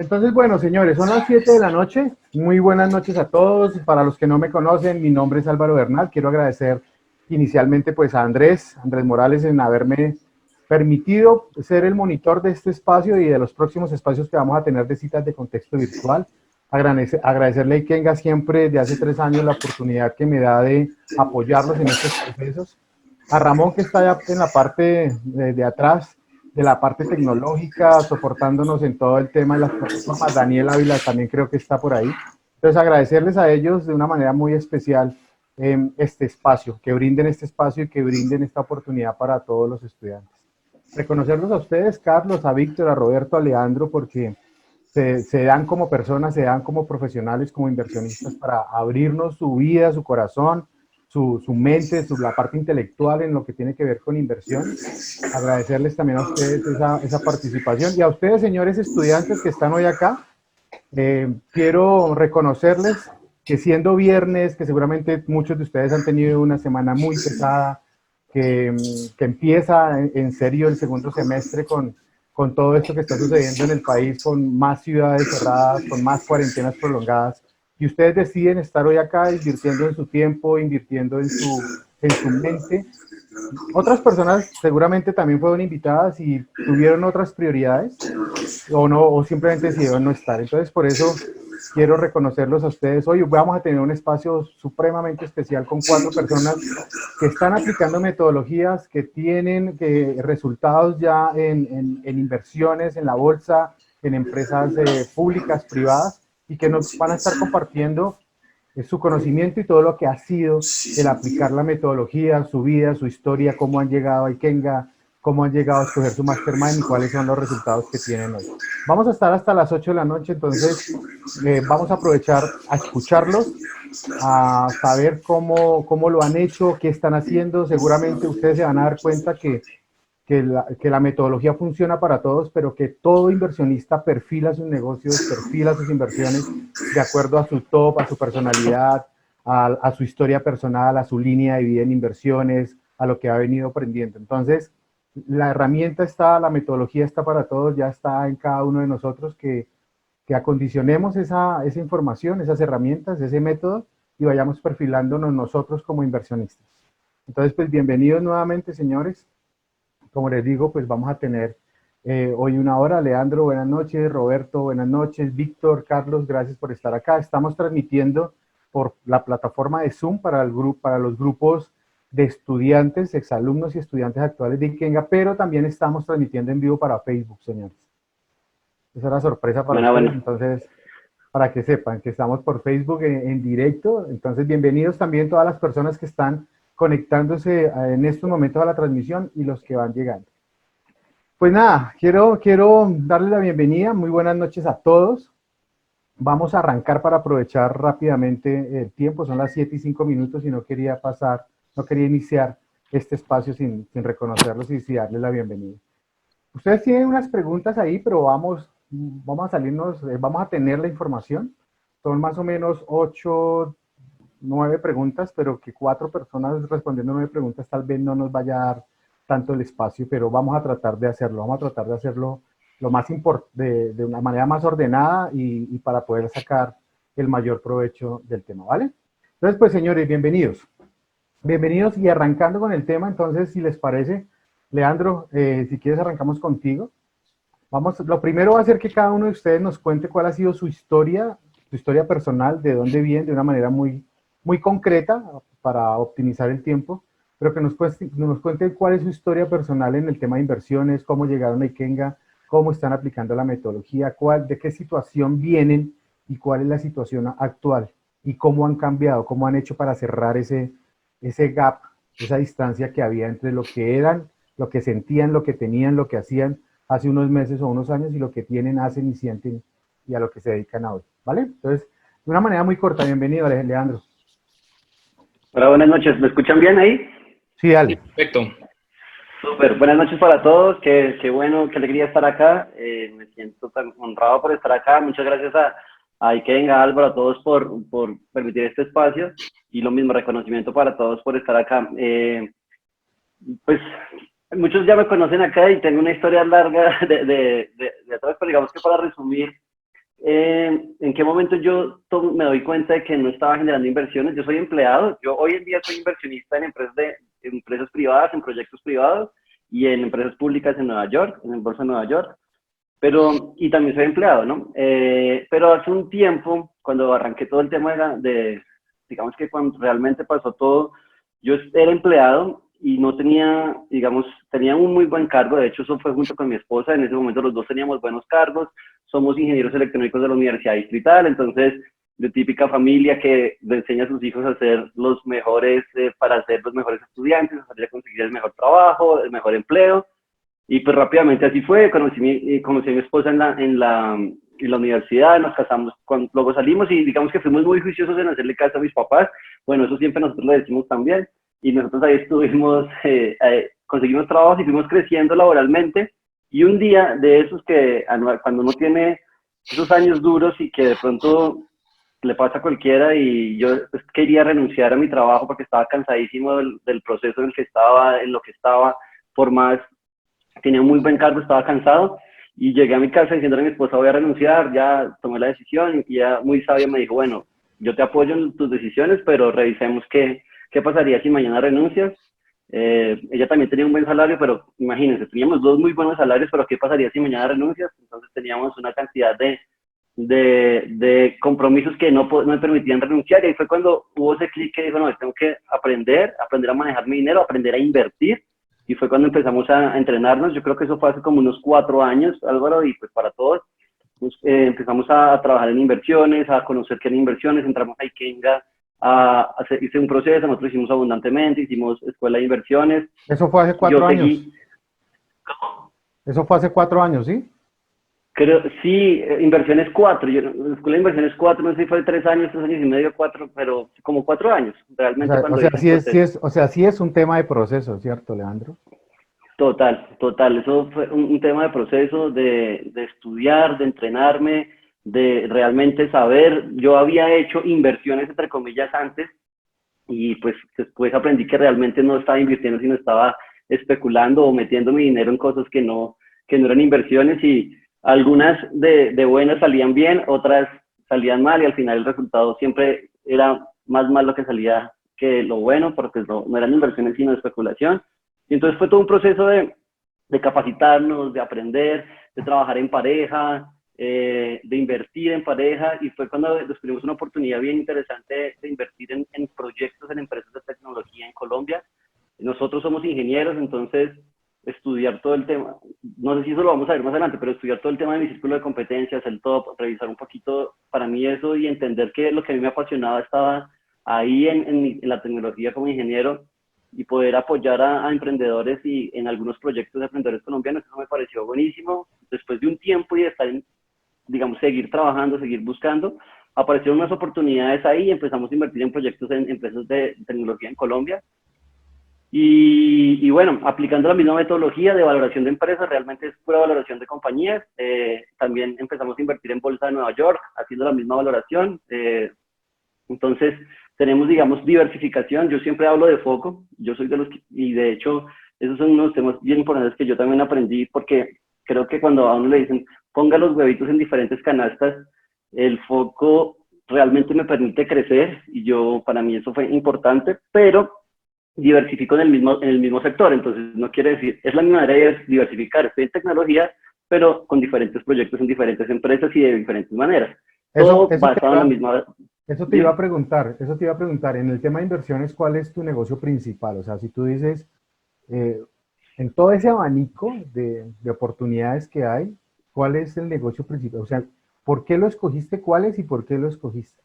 Entonces, bueno, señores, son las 7 de la noche. Muy buenas noches a todos. Para los que no me conocen, mi nombre es Álvaro Bernal. Quiero agradecer inicialmente pues a Andrés Morales en haberme permitido ser el monitor de este espacio y de los próximos espacios que vamos a tener de citas de contexto virtual. Agradecerle a Ikenga siempre de hace 3 años la oportunidad que me da de apoyarlos en estos procesos. A Ramón que está allá en la parte de atrás, de la parte tecnológica, soportándonos en todo el tema de las plataformas. Daniel Ávila también creo que está por ahí. Entonces, agradecerles a ellos de una manera muy especial este espacio, que brinden este espacio y que brinden esta oportunidad para todos los estudiantes. Reconocerlos a ustedes, Carlos, a Víctor, a Roberto, a Leandro, porque se dan como personas, se dan como profesionales, como inversionistas para abrirnos su vida, su corazón, su mente, la parte intelectual en lo que tiene que ver con inversión. Agradecerles también a ustedes esa participación y a ustedes, señores estudiantes que están hoy acá. Quiero reconocerles que siendo viernes, que seguramente muchos de ustedes han tenido una semana muy pesada, que empieza en serio el segundo semestre con todo esto que está sucediendo en el país, con más ciudades cerradas, con más cuarentenas prolongadas, y ustedes deciden estar hoy acá invirtiendo en su tiempo, invirtiendo en su mente. Otras personas seguramente también fueron invitadas y tuvieron otras prioridades o no, o simplemente decidieron no estar. Entonces, por eso quiero reconocerlos a ustedes. Hoy vamos a tener un espacio supremamente especial con 4 personas que están aplicando metodologías, que tienen resultados ya en inversiones, en la bolsa, en empresas públicas, privadas, y que nos van a estar compartiendo su conocimiento y todo lo que ha sido el aplicar la metodología, su vida, su historia, cómo han llegado a Ikenga, cómo han llegado a escoger su mastermind y cuáles son los resultados que tienen hoy. Vamos a estar hasta las 8 de la noche, entonces vamos a aprovechar a escucharlos, a saber cómo lo han hecho, qué están haciendo. Seguramente ustedes se van a dar cuenta que la metodología funciona para todos, pero que todo inversionista perfila sus negocios, perfila sus inversiones de acuerdo a su top, a su personalidad, a su historia personal, a su línea de vida en inversiones, a lo que ha venido aprendiendo. Entonces, la herramienta está, la metodología está para todos, ya está en cada uno de nosotros que acondicionemos esa información, esas herramientas, ese método y vayamos perfilándonos nosotros como inversionistas. Entonces, pues bienvenidos nuevamente, señores. Como les digo, pues vamos a tener hoy una hora. Leandro, buenas noches. Roberto, buenas noches. Víctor, Carlos, gracias por estar acá. Estamos transmitiendo por la plataforma de Zoom para los grupos de estudiantes, exalumnos y estudiantes actuales de Ikenga, pero también estamos transmitiendo en vivo para Facebook, señores. Esa era sorpresa para ustedes, entonces, para que sepan que estamos por Facebook en directo. Entonces, bienvenidos también todas las personas que están conectándose en estos momentos a la transmisión y los que van llegando. Pues nada, quiero darle la bienvenida, muy buenas noches a todos. Vamos a arrancar para aprovechar rápidamente el tiempo, son las 7:05 y no quería iniciar este espacio sin reconocerlos y sin darles la bienvenida. Ustedes tienen unas preguntas ahí, pero vamos a salirnos, vamos a tener la información. Son más o menos 9 preguntas, pero que 4 personas respondiendo 9 preguntas tal vez no nos vaya a dar tanto el espacio, pero vamos a tratar de hacerlo lo más de una manera más ordenada y para poder sacar el mayor provecho del tema, ¿vale? Entonces, pues señores, bienvenidos. Bienvenidos y arrancando con el tema, entonces, si les parece, Leandro, si quieres arrancamos contigo. Lo primero va a ser que cada uno de ustedes nos cuente cuál ha sido su historia personal, de dónde viene, de una manera muy concreta para optimizar el tiempo, pero que nos cuente cuál es su historia personal en el tema de inversiones, cómo llegaron a Ikenga, cómo están aplicando la metodología, de qué situación vienen y cuál es la situación actual y cómo han cambiado, cómo han hecho para cerrar ese gap, esa distancia que había entre lo que eran, lo que sentían, lo que tenían, lo que hacían hace unos meses o unos años y lo que tienen, hacen y sienten y a lo que se dedican ahora, ¿vale? Entonces, de una manera muy corta, bienvenido, Leandro. Hola, buenas noches. ¿Me escuchan bien ahí? Sí, dale. Perfecto. Súper. Buenas noches para todos. Qué bueno, qué alegría estar acá. Me siento tan honrado por estar acá. Muchas gracias a Ikenga, Álvaro, a todos por permitir este espacio y lo mismo, reconocimiento para todos por estar acá. Pues muchos ya me conocen acá y tengo una historia larga de atrás, pero digamos que para resumir, en qué momento yo me doy cuenta de que no estaba generando inversiones. Yo soy empleado, yo hoy en día soy inversionista en empresas privadas, en proyectos privados y en empresas públicas en Nueva York, en la Bolsa de Nueva York, y también soy empleado, ¿no? Pero hace un tiempo, cuando arranqué todo el tema digamos que cuando realmente pasó todo, yo era empleado y no tenía, digamos, tenía un muy buen cargo. De hecho, eso fue junto con mi esposa. En ese momento los dos teníamos buenos cargos. Somos ingenieros electrónicos de la Universidad Distrital, entonces de típica familia que le enseña a sus hijos a ser los mejores, para ser los mejores estudiantes, a conseguir el mejor trabajo, el mejor empleo. Y pues rápidamente así fue. Conocí a mi esposa en la universidad, nos casamos, luego salimos y digamos que fuimos muy juiciosos en hacerle caso a mis papás. Bueno, eso siempre nosotros lo decimos también. Y nosotros ahí estuvimos, conseguimos trabajos y fuimos creciendo laboralmente. Y un día de esos cuando uno tiene esos años duros y que de pronto le pasa a cualquiera, y yo pues, quería renunciar a mi trabajo porque estaba cansadísimo del proceso en el que estaba, en lo que estaba, por más, tenía un muy buen cargo, estaba cansado. Y llegué a mi casa diciéndole a mi esposa, voy a renunciar, ya tomé la decisión, y ella muy sabia me dijo, bueno, yo te apoyo en tus decisiones, pero revisemos qué pasaría si mañana renuncias. Ella también tenía un buen salario, pero imagínense, teníamos dos muy buenos salarios, pero ¿qué pasaría si mañana renuncias? Entonces teníamos una cantidad de compromisos que no me permitían renunciar, y ahí fue cuando hubo ese clic que dijo, no, tengo que aprender a manejar mi dinero, aprender a invertir. Y fue cuando empezamos a entrenarnos. Yo creo que eso fue hace como unos 4 años, Álvaro, y pues para todos. Pues, empezamos a trabajar en inversiones, a conocer qué eran inversiones, entramos a Ikenga, hice un proceso, nosotros hicimos Abundantemente, hicimos Escuela de Inversiones. Eso fue hace Yo 4 años. seguí, Eso fue hace 4 años, ¿sí? creo, sí, Inversiones 4, Escuela de Inversiones 4, no sé si fue 3 años y medio, 4, pero como 4 años, realmente O cuando sea, hice el proceso. o sea, sí es un tema de proceso, ¿cierto, Leandro? Total, total. Eso fue un tema de proceso, de estudiar, de entrenarme, de realmente saber. Yo había hecho inversiones, entre comillas, antes, y pues después aprendí que realmente no estaba invirtiendo, sino estaba especulando o metiendo mi dinero en cosas que no eran inversiones, y algunas de buenas salían bien, otras salían mal, y al final el resultado siempre era más mal lo que salía que lo bueno, porque no eran inversiones sino especulación. Y entonces fue todo un proceso de capacitarnos, de aprender, de trabajar en pareja, de invertir en pareja, y fue cuando descubrimos una oportunidad bien interesante de invertir en proyectos en empresas de tecnología en Colombia. Nosotros somos ingenieros, entonces estudiar todo el tema, no sé si eso lo vamos a ver más adelante, pero estudiar todo el tema de mi círculo de competencias, el top, revisar un poquito para mí eso y entender que lo que a mí me apasionaba estaba ahí en la tecnología como ingeniero, y poder apoyar a emprendedores y en algunos proyectos de emprendedores colombianos. Eso me pareció buenísimo. Después de un tiempo y de estar digamos, seguir trabajando, seguir buscando, aparecieron unas oportunidades ahí y empezamos a invertir en proyectos en empresas de tecnología en Colombia. Y bueno, aplicando la misma metodología de valoración de empresas, realmente es pura valoración de compañías. También empezamos a invertir en Bolsa de Nueva York, haciendo la misma valoración. Entonces, tenemos, digamos, diversificación. Yo siempre hablo de foco. Yo soy de los y de hecho, esos son unos temas bien importantes que yo también aprendí, porque creo que cuando a uno le dicen, ponga los huevitos en diferentes canastas, el foco realmente me permite crecer, y para mí eso fue importante, pero diversifico en el mismo sector. Entonces, no quiere decir, es la misma manera de diversificar. Estoy en tecnología, pero con diferentes proyectos en diferentes empresas y de diferentes maneras. Eso, Todo basado en la misma. eso te iba a preguntar, en el tema de inversiones, ¿cuál es tu negocio principal? O sea, si tú dices, eh, en todo ese abanico de oportunidades que hay, ¿cuál es el negocio principal? O sea, ¿por qué lo escogiste? ¿Cuál es y por qué lo escogiste?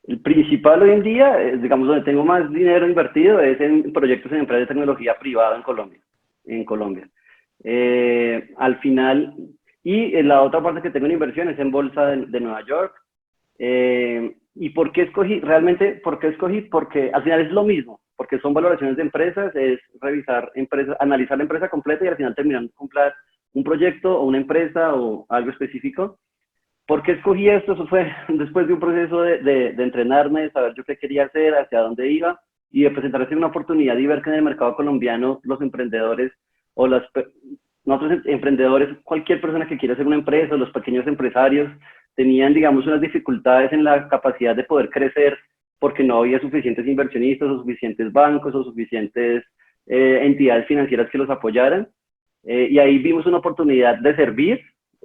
El principal hoy en día, digamos, donde tengo más dinero invertido es en proyectos en empresas de tecnología privada en Colombia. Al final, y la otra parte que tengo en inversión es en Bolsa de Nueva York. ¿Y por qué escogí? Realmente, ¿por qué escogí? Porque al final es lo mismo, porque son valoraciones de empresas, es revisar empresas, analizar la empresa completa y al final terminar de comprar un proyecto o una empresa o algo específico. ¿Por qué escogí esto? Eso fue después de un proceso de entrenarme, de saber yo qué quería hacer, hacia dónde iba, y de presentarse una oportunidad y ver que en el mercado colombiano los emprendedores o nosotros emprendedores, cualquier persona que quiera hacer una empresa, los pequeños empresarios, tenían, digamos, unas dificultades en la capacidad de poder crecer porque no había suficientes inversionistas o suficientes bancos o suficientes entidades financieras que los apoyaran. Y ahí vimos una oportunidad de servir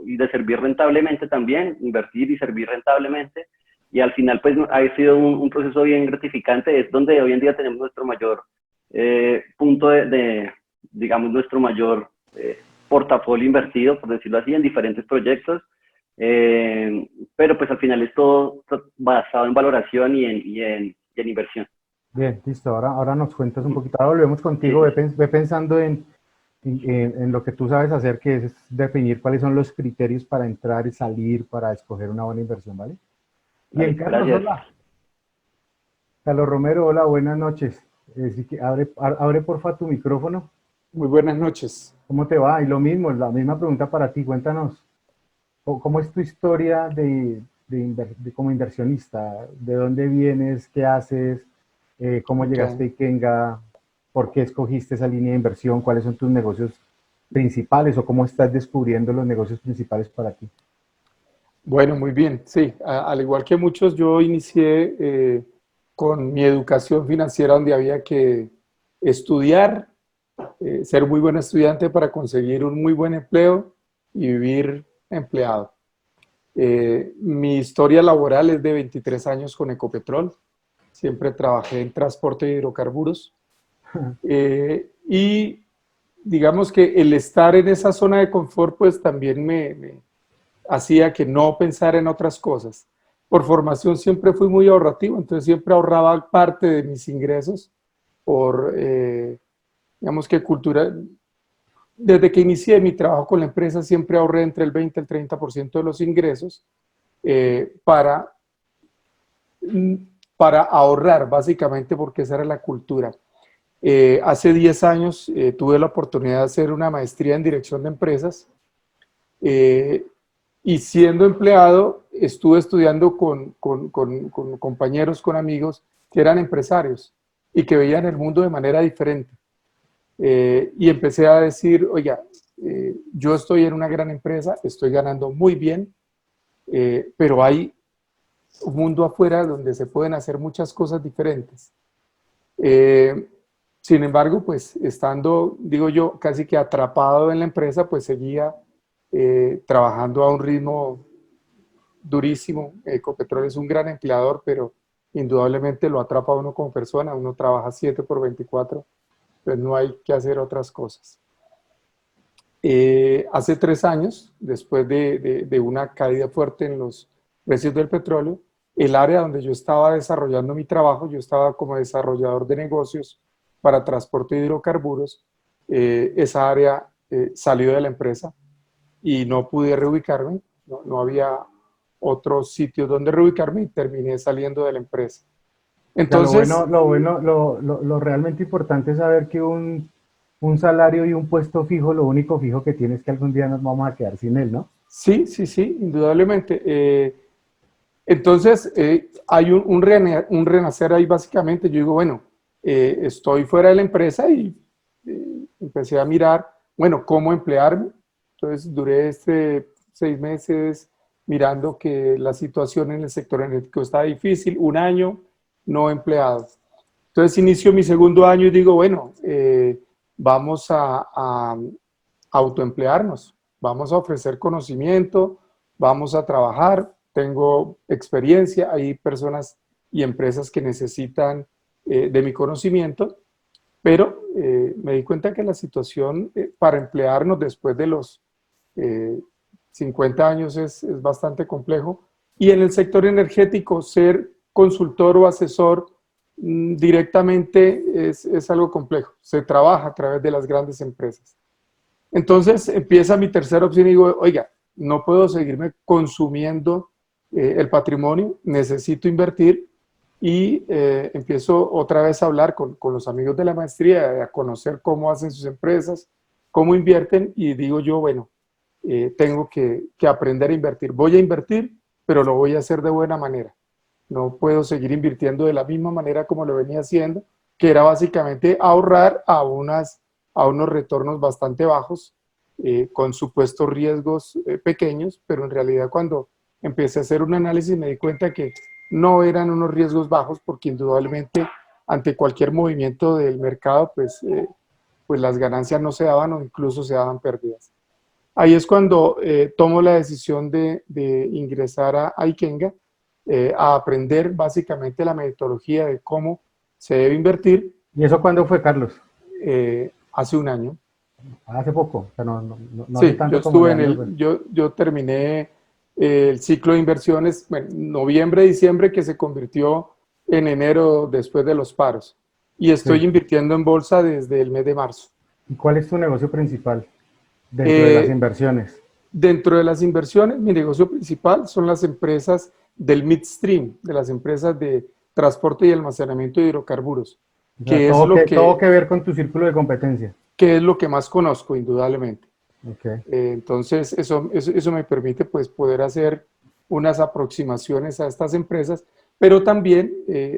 y de servir rentablemente también, invertir y servir rentablemente. Y al final, pues, ha sido un proceso bien gratificante. Es donde hoy en día tenemos nuestro mayor punto digamos, nuestro mayor portafolio invertido, por decirlo así, en diferentes proyectos. Pero pues al final es todo basado en valoración y en inversión. Bien, listo. Ahora nos cuentas un poquito. Ahora volvemos contigo. Sí, sí. Ve pensando en lo que tú sabes hacer, que es definir cuáles son los criterios para entrar y salir, para escoger una buena inversión, ¿vale? Bien, Vale, Carlos, gracias. hola. Carlos Romero, hola, buenas noches. Sí que abre porfa tu micrófono. Muy buenas noches. ¿Cómo te va? Y lo mismo, la misma pregunta para ti. Cuéntanos, ¿cómo es tu historia como inversionista? ¿De dónde vienes? ¿Qué haces? ¿Cómo llegaste a Okay. Ikenga? ¿Por qué escogiste esa línea de inversión? ¿Cuáles son tus negocios principales o cómo estás descubriendo los negocios principales para ti? Bueno, muy bien. Sí, al igual que muchos, yo inicié con mi educación financiera donde había que estudiar, ser muy buen estudiante para conseguir un muy buen empleo y vivir empleado. Mi historia laboral es de 23 años con Ecopetrol. Siempre trabajé en transporte de hidrocarburos. Y digamos que el estar en esa zona de confort, pues también me hacía que no pensara en otras cosas. Por formación siempre fui muy ahorrativo, entonces siempre ahorraba parte de mis ingresos por, digamos que cultura. Desde que inicié mi trabajo con la empresa siempre ahorré entre el 20 y el 30% de los ingresos eh, para, para ahorrar, básicamente porque esa era la cultura. Hace 10 años tuve la oportunidad de hacer una maestría en dirección de empresas. Eh, y siendo empleado, estuve estudiando con compañeros, con amigos que eran empresarios y que veían el mundo de manera diferente. Y empecé a decir, oiga, yo estoy en una gran empresa, estoy ganando muy bien, pero hay un mundo afuera donde se pueden hacer muchas cosas diferentes. Eh, Sin embargo, pues estando, digo yo, casi que atrapado en la empresa, pues seguía trabajando a un ritmo durísimo. Ecopetrol es un gran empleador, pero indudablemente lo atrapa a uno como persona. Uno trabaja 7 por 24, pues no hay que hacer otras cosas. Hace 3 años, después de una caída fuerte en los precios del petróleo, el área donde yo estaba desarrollando mi trabajo, yo estaba como desarrollador de negocios para transporte de hidrocarburos, esa área salió de la empresa y no pude reubicarme, no había otros sitios donde reubicarme y terminé saliendo de la empresa. Ya Entonces, lo realmente importante es saber que un salario y un puesto fijo, lo único fijo que tiene es que algún día nos vamos a quedar sin él, ¿no? sí, sí, sí, indudablemente. Entonces, hay un renacer ahí básicamente. Yo digo, bueno, estoy fuera de la empresa y empecé a mirar, bueno, cómo emplearme. Entonces, duré 6 meses mirando que la situación en el sector energético está difícil, un año no empleado. Entonces, inicio mi segundo año y digo, bueno, vamos a autoemplearnos, vamos a ofrecer conocimiento, vamos a trabajar, tengo experiencia, hay personas y empresas que necesitan de mi conocimiento, pero me di cuenta que la situación para emplearnos después de los eh, 50 años es bastante complejo y en el sector energético ser consultor o asesor directamente es algo complejo, se trabaja a través de las grandes empresas. Entonces empieza mi tercera opción y digo, oiga, no puedo seguirme consumiendo el patrimonio, necesito invertir y empiezo otra vez a hablar con los amigos de la maestría, a conocer cómo hacen sus empresas, cómo invierten y digo yo, bueno, tengo que aprender a invertir. Voy a invertir, pero lo voy a hacer de buena manera. No puedo seguir invirtiendo de la misma manera como lo venía haciendo, que era básicamente ahorrar a unos retornos bastante bajos con supuestos riesgos pequeños, pero en realidad cuando empecé a hacer un análisis me di cuenta que no eran unos riesgos bajos, porque indudablemente ante cualquier movimiento del mercado, pues las ganancias no se daban o incluso se daban pérdidas. Ahí es cuando tomo la decisión de ingresar a Ikenga, a aprender básicamente la metodología de cómo se debe invertir. ¿Y eso cuándo fue, Carlos? Hace un año. Hace poco, o sea, no hace Sí, tanto como yo terminé el ciclo de inversiones en noviembre, diciembre, que se convirtió en enero después de los paros. Y estoy invirtiendo en bolsa desde el mes de marzo. ¿Y cuál es tu negocio principal dentro de las inversiones? Dentro de las inversiones, mi negocio principal son las empresas del midstream, de las empresas de transporte y almacenamiento de hidrocarburos. O sea, todo que ver con tu círculo de competencia. Que es lo que más conozco, indudablemente. Okay. Entonces, eso me permite pues, poder hacer unas aproximaciones a estas empresas, pero también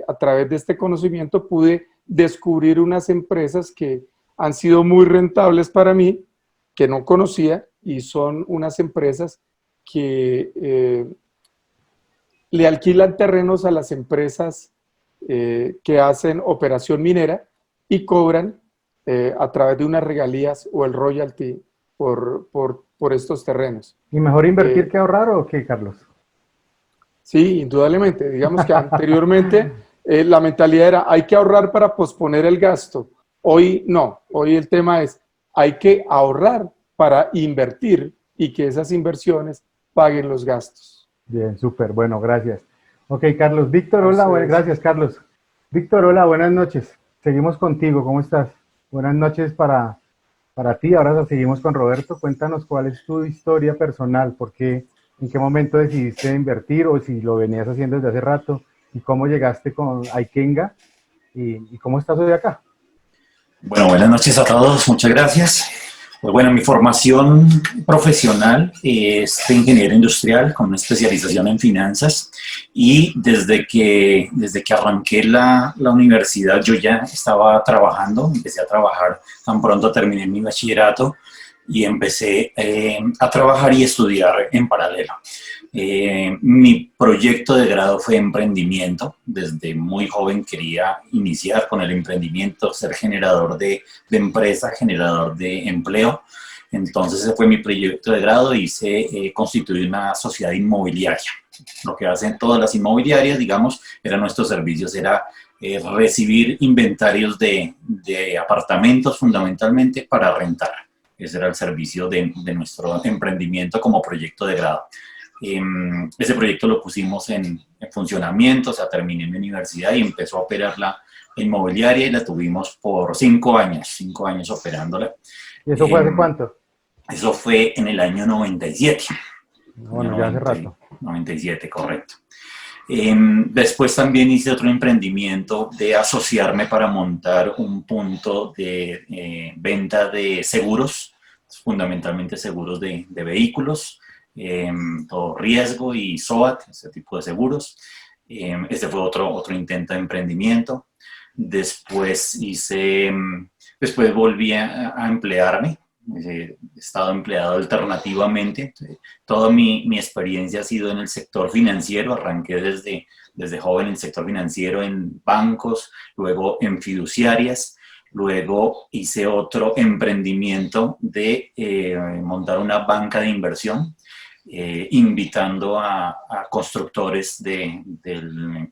a través de este conocimiento pude descubrir unas empresas que han sido muy rentables para mí, que no conocía, y son unas empresas que le alquilan terrenos a las empresas que hacen operación minera y cobran a través de unas regalías o el royalty por estos terrenos. ¿Y mejor invertir que ahorrar o qué, Carlos? Sí, indudablemente. Digamos que anteriormente la mentalidad era hay que ahorrar para posponer el gasto. Hoy no, hoy el tema es hay que ahorrar para invertir y que esas inversiones paguen los gastos. Bien, súper, bueno, gracias. Ok, Carlos. Víctor, hola, gracias, Carlos. Víctor, hola, buenas noches. Seguimos contigo, ¿cómo estás? Buenas noches para ti. Ahora seguimos con Roberto. Cuéntanos cuál es tu historia personal, en qué momento decidiste invertir o si lo venías haciendo desde hace rato y cómo llegaste con Ikenga y cómo estás hoy acá. Bueno, buenas noches a todos. Muchas gracias. Pues bueno, mi formación profesional es de ingeniero industrial con una especialización en finanzas y desde que arranqué la universidad yo ya estaba trabajando, empecé a trabajar tan pronto terminé mi bachillerato y empecé a trabajar y estudiar en paralelo. Mi proyecto de grado fue emprendimiento. Desde muy joven quería iniciar con el emprendimiento, ser generador de empresa, generador de empleo. Entonces ese fue mi proyecto de grado y se constituyó una sociedad inmobiliaria. Lo que hacen todas las inmobiliarias, digamos, eran nuestros servicios, era recibir inventarios de apartamentos fundamentalmente para rentar. Ese era el servicio de nuestro emprendimiento como proyecto de grado. Ese proyecto lo pusimos en funcionamiento, o sea, terminé mi universidad y empezó a operar la inmobiliaria y la tuvimos por 5 años operándola. ¿Y eso fue hace cuánto? Eso fue en el año 97. Bueno, ya hace rato. 97, correcto. Después también hice otro emprendimiento de asociarme para montar un punto de venta de seguros, fundamentalmente seguros de vehículos, todo riesgo y SOAT, ese tipo de seguros. Este fue otro intento de emprendimiento. Después volví a emplearme. He estado empleado alternativamente. Toda mi experiencia ha sido en el sector financiero. Arranqué desde joven en el sector financiero, en bancos, luego en fiduciarias. Luego hice otro emprendimiento de montar una banca de inversión, invitando a constructores de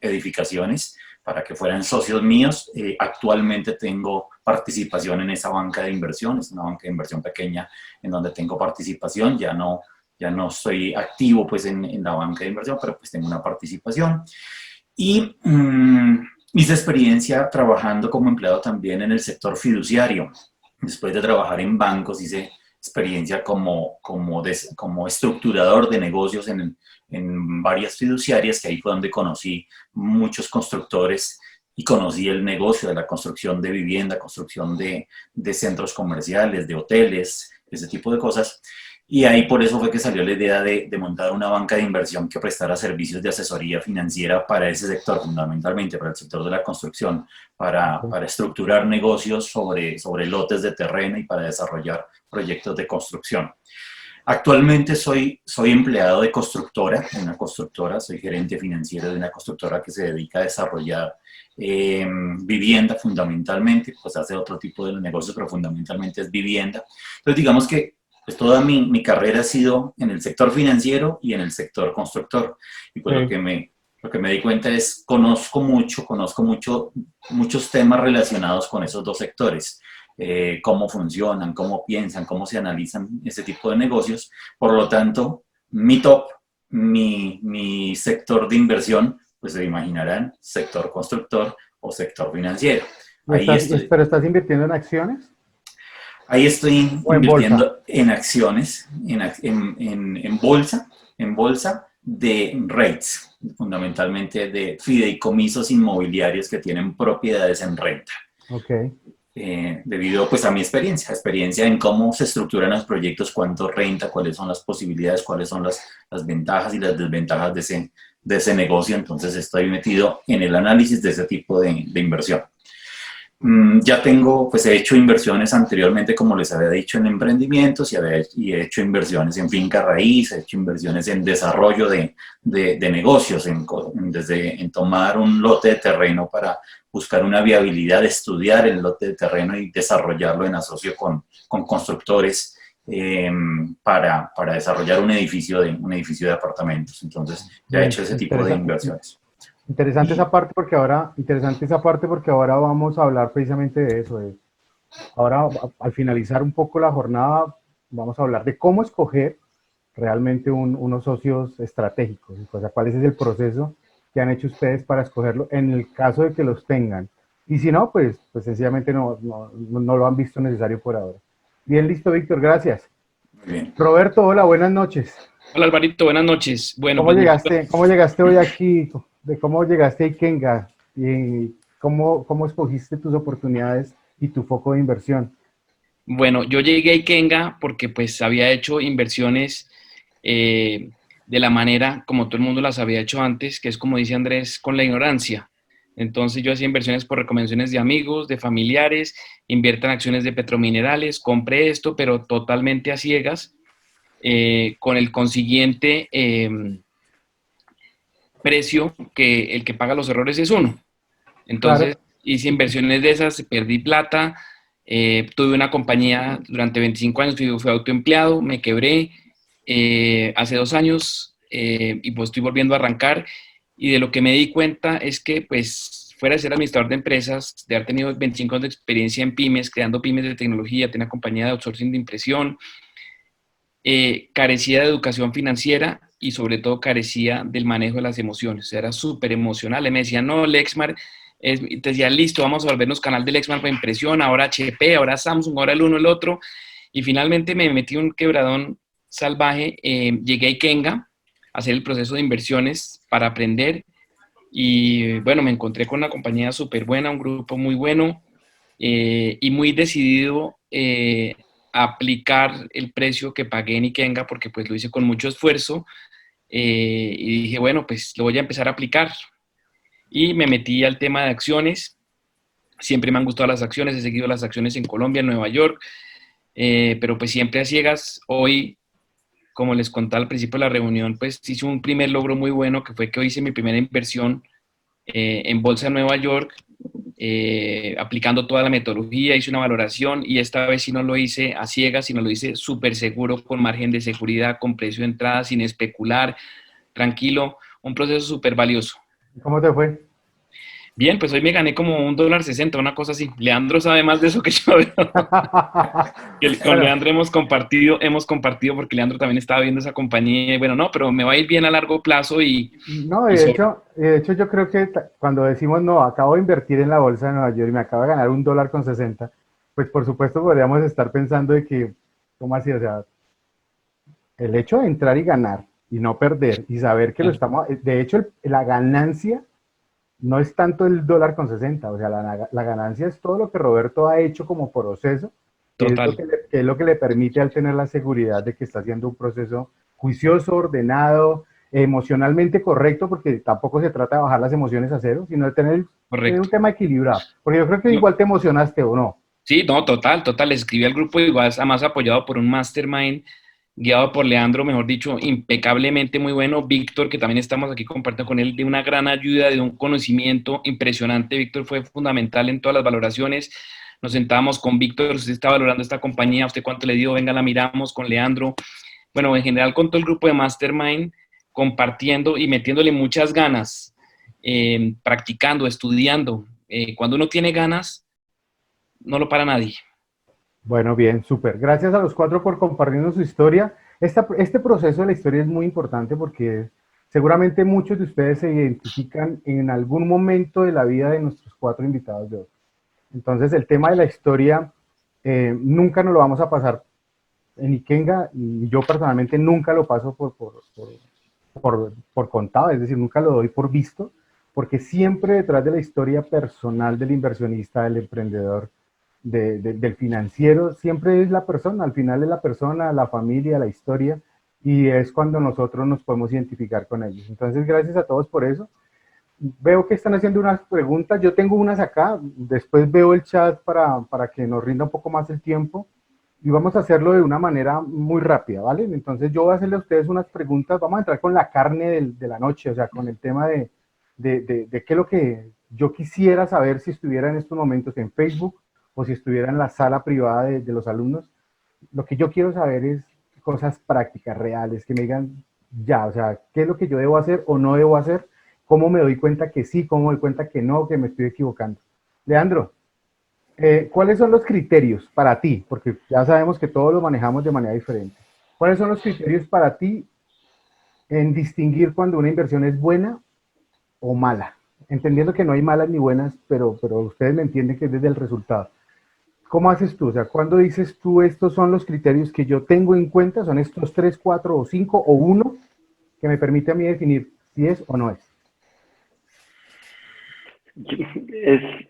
edificaciones para que fueran socios míos. Actualmente tengo participación en esa banca de inversión, es una banca de inversión pequeña en donde tengo participación, ya no estoy activo pues en la banca de inversión, pero pues tengo una participación. Y hice experiencia trabajando como empleado también en el sector fiduciario. Después de trabajar en bancos, hice experiencia como estructurador de negocios en varias fiduciarias, que ahí fue donde conocí muchos constructores y conocí el negocio de la construcción de vivienda, construcción de centros comerciales, de hoteles, ese tipo de cosas. Y ahí por eso fue que salió la idea de montar una banca de inversión que prestara servicios de asesoría financiera para ese sector, fundamentalmente para el sector de la construcción, para estructurar negocios sobre lotes de terreno y para desarrollar proyectos de construcción. Actualmente soy empleado de una constructora, soy gerente financiero de una constructora que se dedica a desarrollar vivienda fundamentalmente, pues hace otro tipo de negocios, pero fundamentalmente es vivienda. Entonces digamos que pues toda mi carrera ha sido en el sector financiero y en el sector constructor. Y pues lo que me di cuenta es, conozco muchos temas relacionados con esos dos sectores. Cómo funcionan, cómo piensan, cómo se analizan ese tipo de negocios. Por lo tanto, mi sector de inversión, pues se imaginarán, sector constructor o sector financiero. ¿Pero estás invirtiendo en acciones? Ahí estoy ¿O en invirtiendo bolsa? en acciones, en bolsa de REITs, fundamentalmente de fideicomisos inmobiliarios que tienen propiedades en renta. Ok. Debido pues a mi experiencia en cómo se estructuran los proyectos, cuánto renta, cuáles son las posibilidades, cuáles son las ventajas y las desventajas de ese negocio. Entonces estoy metido en el análisis de ese tipo de inversión. Ya pues he hecho inversiones anteriormente, como les había dicho, en emprendimientos y he hecho inversiones en finca raíz, he hecho inversiones en desarrollo de negocios, en tomar un lote de terreno para buscar una viabilidad, estudiar el lote de terreno y desarrollarlo en asocio con constructores para desarrollar un edificio de apartamentos. Entonces, ya he hecho ese tipo de inversiones. Interesante esa parte porque ahora vamos a hablar precisamente de eso. Ahora, al finalizar un poco la jornada, vamos a hablar de cómo escoger realmente unos socios estratégicos. O sea, cuál es el proceso que han hecho ustedes para escogerlo en el caso de que los tengan. Y si no, pues sencillamente no lo han visto necesario por ahora. Bien, listo, Víctor, gracias. Muy bien. Roberto, hola, buenas noches. Hola Alvarito, buenas noches. Bueno, ¿Cómo pues llegaste hoy aquí? ¿Cómo llegaste a Ikenga? ¿Y cómo escogiste tus oportunidades y tu foco de inversión? bueno, yo llegué a Ikenga porque pues había hecho inversiones de la manera como todo el mundo las había hecho antes, que es como dice Andrés, con la ignorancia. Entonces yo hacía inversiones por recomendaciones de amigos, de familiares, invierta en acciones de petrominerales, compré esto, pero totalmente a ciegas, con el consiguiente precio que el que paga los errores es uno. Entonces, Claro. hice inversiones de esas, perdí plata, tuve una compañía durante 25 años, fui autoempleado, me quebré hace 2 años y pues estoy volviendo a arrancar. Y de lo que me di cuenta es que, pues, fuera de ser administrador de empresas, de haber tenido 25 años de experiencia en pymes, creando pymes de tecnología, tenía una compañía de outsourcing de impresión, carecía de educación financiera y sobre todo carecía del manejo de las emociones. O sea, era súper emocional. Y me decían, no, Lexmar, te decía, listo, vamos a volvernos canal de Lexmar para impresión, ahora HP, ahora Samsung, ahora el uno, el otro. Y finalmente me metí un quebradón salvaje, llegué a Ikenga a hacer el proceso de inversiones para aprender y bueno, me encontré con una compañía súper buena, un grupo muy bueno y muy decidido a aplicar el precio que pagué en Ikenga porque pues lo hice con mucho esfuerzo y dije, bueno, pues lo voy a empezar a aplicar y me metí al tema de acciones. Siempre me han gustado las acciones, he seguido las acciones en Colombia, en Nueva York, pero pues siempre a ciegas. Hoy, como les conté al principio de la reunión, pues hice un primer logro muy bueno, que fue que hoy hice mi primera inversión en Bolsa de Nueva York, aplicando toda la metodología, hice una valoración y esta vez sí no lo hice a ciegas, sino lo hice súper seguro, con margen de seguridad, con precio de entrada, sin especular, tranquilo, un proceso súper valioso. ¿Cómo te fue? Bien, pues hoy me gané como $1.60, una cosa así. Leandro sabe más de eso que yo. Con Bueno, Leandro hemos compartido porque Leandro también estaba viendo esa compañía y bueno, no, pero me va a ir bien a largo plazo no, y sobre. de hecho yo creo que cuando decimos no, acabo de invertir en la bolsa de Nueva York y me acabo de ganar $1.60, pues por supuesto podríamos estar pensando de que, ¿cómo así? O sea, el hecho de entrar y ganar y no perder y saber que lo estamos, de hecho la ganancia no es tanto el $1.60, o sea, la ganancia es todo lo que Roberto ha hecho como proceso Total. que es lo que le permite al tener la seguridad de que está haciendo un proceso juicioso, ordenado, emocionalmente correcto, porque tampoco se trata de bajar las emociones a cero, sino de tener un Correcto. tema equilibrado. Porque yo creo que No, igual te emocionaste o no. sí, no, total, total. Les escribí al grupo igual, además apoyado por un mastermind guiado por Leandro, mejor dicho, impecablemente muy bueno. Víctor, que también estamos aquí compartiendo con él, de una gran ayuda, de un conocimiento impresionante. Víctor fue fundamental en todas las valoraciones. Nos sentábamos con Víctor, usted está valorando esta compañía, usted cuánto le dio, venga, la miramos con Leandro. Bueno, en general con todo el grupo de Mastermind, compartiendo y metiéndole muchas ganas, practicando, estudiando. Cuando uno tiene ganas, no lo para nadie. Bueno, bien, súper. Gracias a los cuatro por compartirnos su historia. Este proceso de la historia es muy importante porque seguramente muchos de ustedes se identifican en algún momento de la vida de nuestros cuatro invitados de hoy. Entonces, el tema de la historia nunca nos lo vamos a pasar en Ikenga, y yo personalmente nunca lo paso por contado, es decir, nunca lo doy por visto, porque siempre detrás de la historia personal del inversionista, del emprendedor, del financiero, siempre es la persona, al final es la persona, la familia, la historia, y es cuando nosotros nos podemos identificar con ellos. Entonces, gracias a todos por eso. Veo que están haciendo unas preguntas, yo tengo unas acá, después veo el chat para que nos rinda un poco más el tiempo, y vamos a hacerlo de una manera muy rápida, ¿vale? Entonces yo voy a hacerle a ustedes unas preguntas, vamos a entrar con la carne de la noche, o sea, con el tema de qué es lo que yo quisiera saber si estuviera en estos momentos en Facebook o si estuviera en la sala privada de los alumnos. Lo que yo quiero saber es cosas prácticas, reales, que me digan ya, o sea, qué es lo que yo debo hacer o no debo hacer, cómo me doy cuenta que sí, cómo me doy cuenta que no, que me estoy equivocando. Leandro, ¿cuáles son los criterios para ti? Porque ya sabemos que todos lo manejamos de manera diferente. ¿Cuáles son los criterios para ti en distinguir cuando una inversión es buena o mala? Entendiendo que no hay malas ni buenas, pero ustedes me entienden que es desde el resultado. ¿Cómo haces tú? O sea, ¿cuándo dices tú estos son los criterios que yo tengo en cuenta? ¿Son estos 3, 4 o 5 o uno que me permite a mí definir si es o no es?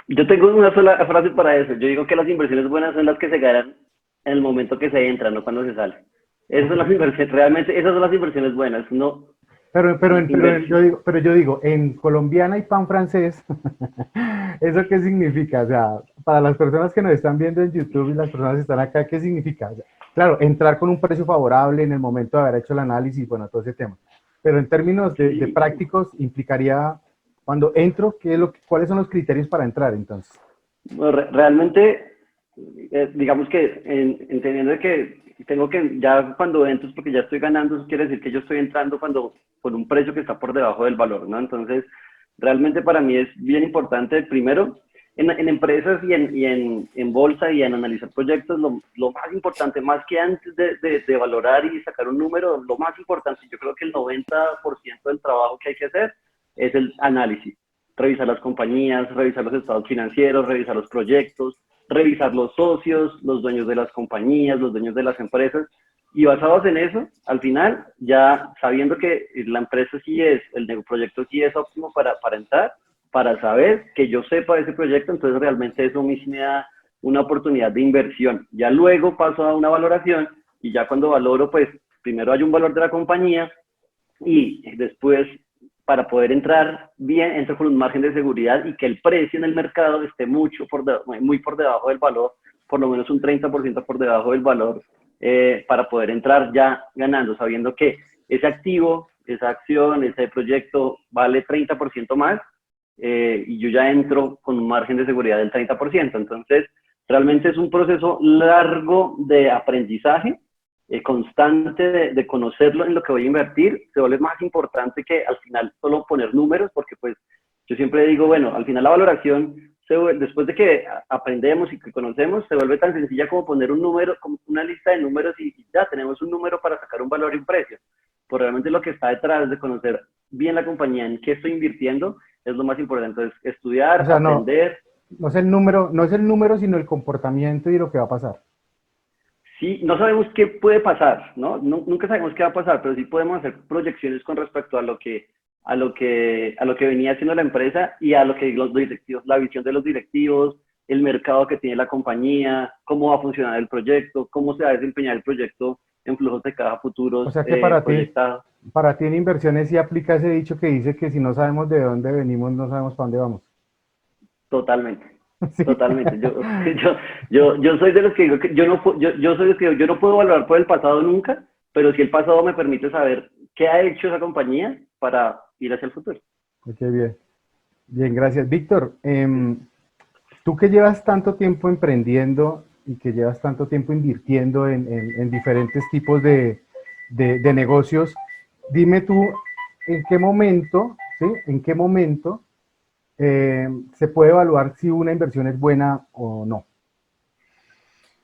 Yo tengo una sola frase para eso. Yo digo que las inversiones buenas son las que se ganan en el momento que se entra, no cuando se sale. Esas son las inversiones, realmente esas son las inversiones buenas. No, Pero yo digo, en colombiana y pan francés, ¿eso qué significa? O sea, para las personas que nos están viendo en YouTube y las personas que están acá, ¿qué significa? O sea, claro, entrar con un precio favorable en el momento de haber hecho el análisis, bueno, todo ese tema. Pero en términos de prácticos, implicaría, cuando entro, ¿cuáles son los criterios para entrar entonces? bueno, realmente, digamos que entendiendo de que tengo que, ya cuando entro, porque ya estoy ganando, eso quiere decir que yo estoy entrando con un precio que está por debajo del valor, ¿no? Entonces, realmente para mí es bien importante, primero, en empresas y en bolsa y en analizar proyectos, lo más importante, más que antes de valorar y sacar un número, lo más importante, yo creo que el 90% del trabajo que hay que hacer es el análisis. Revisar las compañías, revisar los estados financieros, revisar los proyectos, revisar los socios, los dueños de las compañías, los dueños de las empresas, y basados en eso, al final, ya sabiendo que la empresa sí es, el proyecto sí es óptimo para entrar, para saber que yo sepa de ese proyecto, entonces realmente eso a mí sí me da una oportunidad de inversión. Ya luego paso a una valoración, y ya cuando valoro, pues primero hay un valor de la compañía, y después, para poder entrar bien, entro con un margen de seguridad y que el precio en el mercado esté muy por debajo del valor, por lo menos un 30% por debajo del valor, para poder entrar ya ganando, sabiendo que ese activo, esa acción, ese proyecto vale 30% más, y yo ya entro con un margen de seguridad del 30%. Entonces, realmente es un proceso largo de aprendizaje, constante de conocerlo en lo que voy a invertir. Se vuelve más importante que al final solo poner números, porque pues yo siempre digo, bueno, al final la valoración, después de que aprendemos y que conocemos, se vuelve tan sencilla como poner un número, como una lista de números, y ya tenemos un número para sacar un valor y un precio. Pues realmente lo que está detrás de conocer bien la compañía, en qué estoy invirtiendo, es lo más importante. Entonces, estudiar, O sea, aprender. no es el número, sino el comportamiento y lo que va a pasar. Sí, no sabemos qué puede pasar, ¿no? Nunca sabemos qué va a pasar, pero sí podemos hacer proyecciones con respecto a lo que venía haciendo la empresa y a lo que los directivos, la visión de los directivos, el mercado que tiene la compañía, cómo va a funcionar el proyecto, cómo se va a desempeñar el proyecto en flujos de caja futuros O sea que proyectados. para ti en inversiones sí aplica ese dicho que dice que si no sabemos de dónde venimos, no sabemos para dónde vamos. Totalmente. Sí. Totalmente. Yo soy de los que digo que yo soy de los que digo, yo no puedo valorar por el pasado nunca, pero si el pasado me permite saber qué ha hecho esa compañía para ir hacia el futuro. Ok, bien. Bien, gracias. Víctor, tú que llevas tanto tiempo emprendiendo y que llevas tanto tiempo invirtiendo en diferentes tipos de negocios, dime tú, ¿en qué momento, sí? ¿En qué momento se puede evaluar si una inversión es buena o no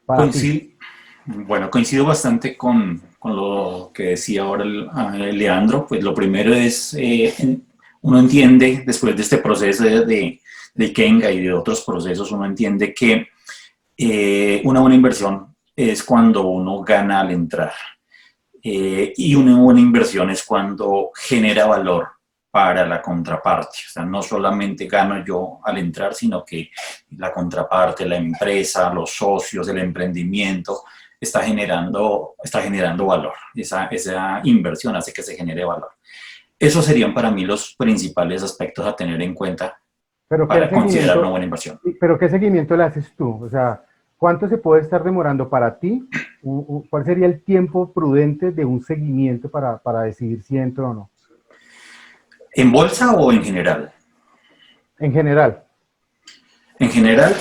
para ti? Bueno, coincido bastante con lo que decía ahora Leandro. Pues lo primero es, uno entiende, después de este proceso de Kenga y de otros procesos, uno entiende que una buena inversión es cuando uno gana al entrar. Y una buena inversión es cuando genera valor para la contraparte. O sea, no solamente gano yo al entrar, sino que la contraparte, la empresa, los socios, el emprendimiento, está generando valor. Esa inversión hace que se genere valor. Esos serían para mí los principales aspectos a tener en cuenta Pero para considerar una buena inversión. ¿pero qué seguimiento le haces tú? O sea, ¿cuánto se puede estar demorando para ti? ¿Cuál sería el tiempo prudente de un seguimiento para decidir si entro o no? ¿En bolsa o en general? En general. En general,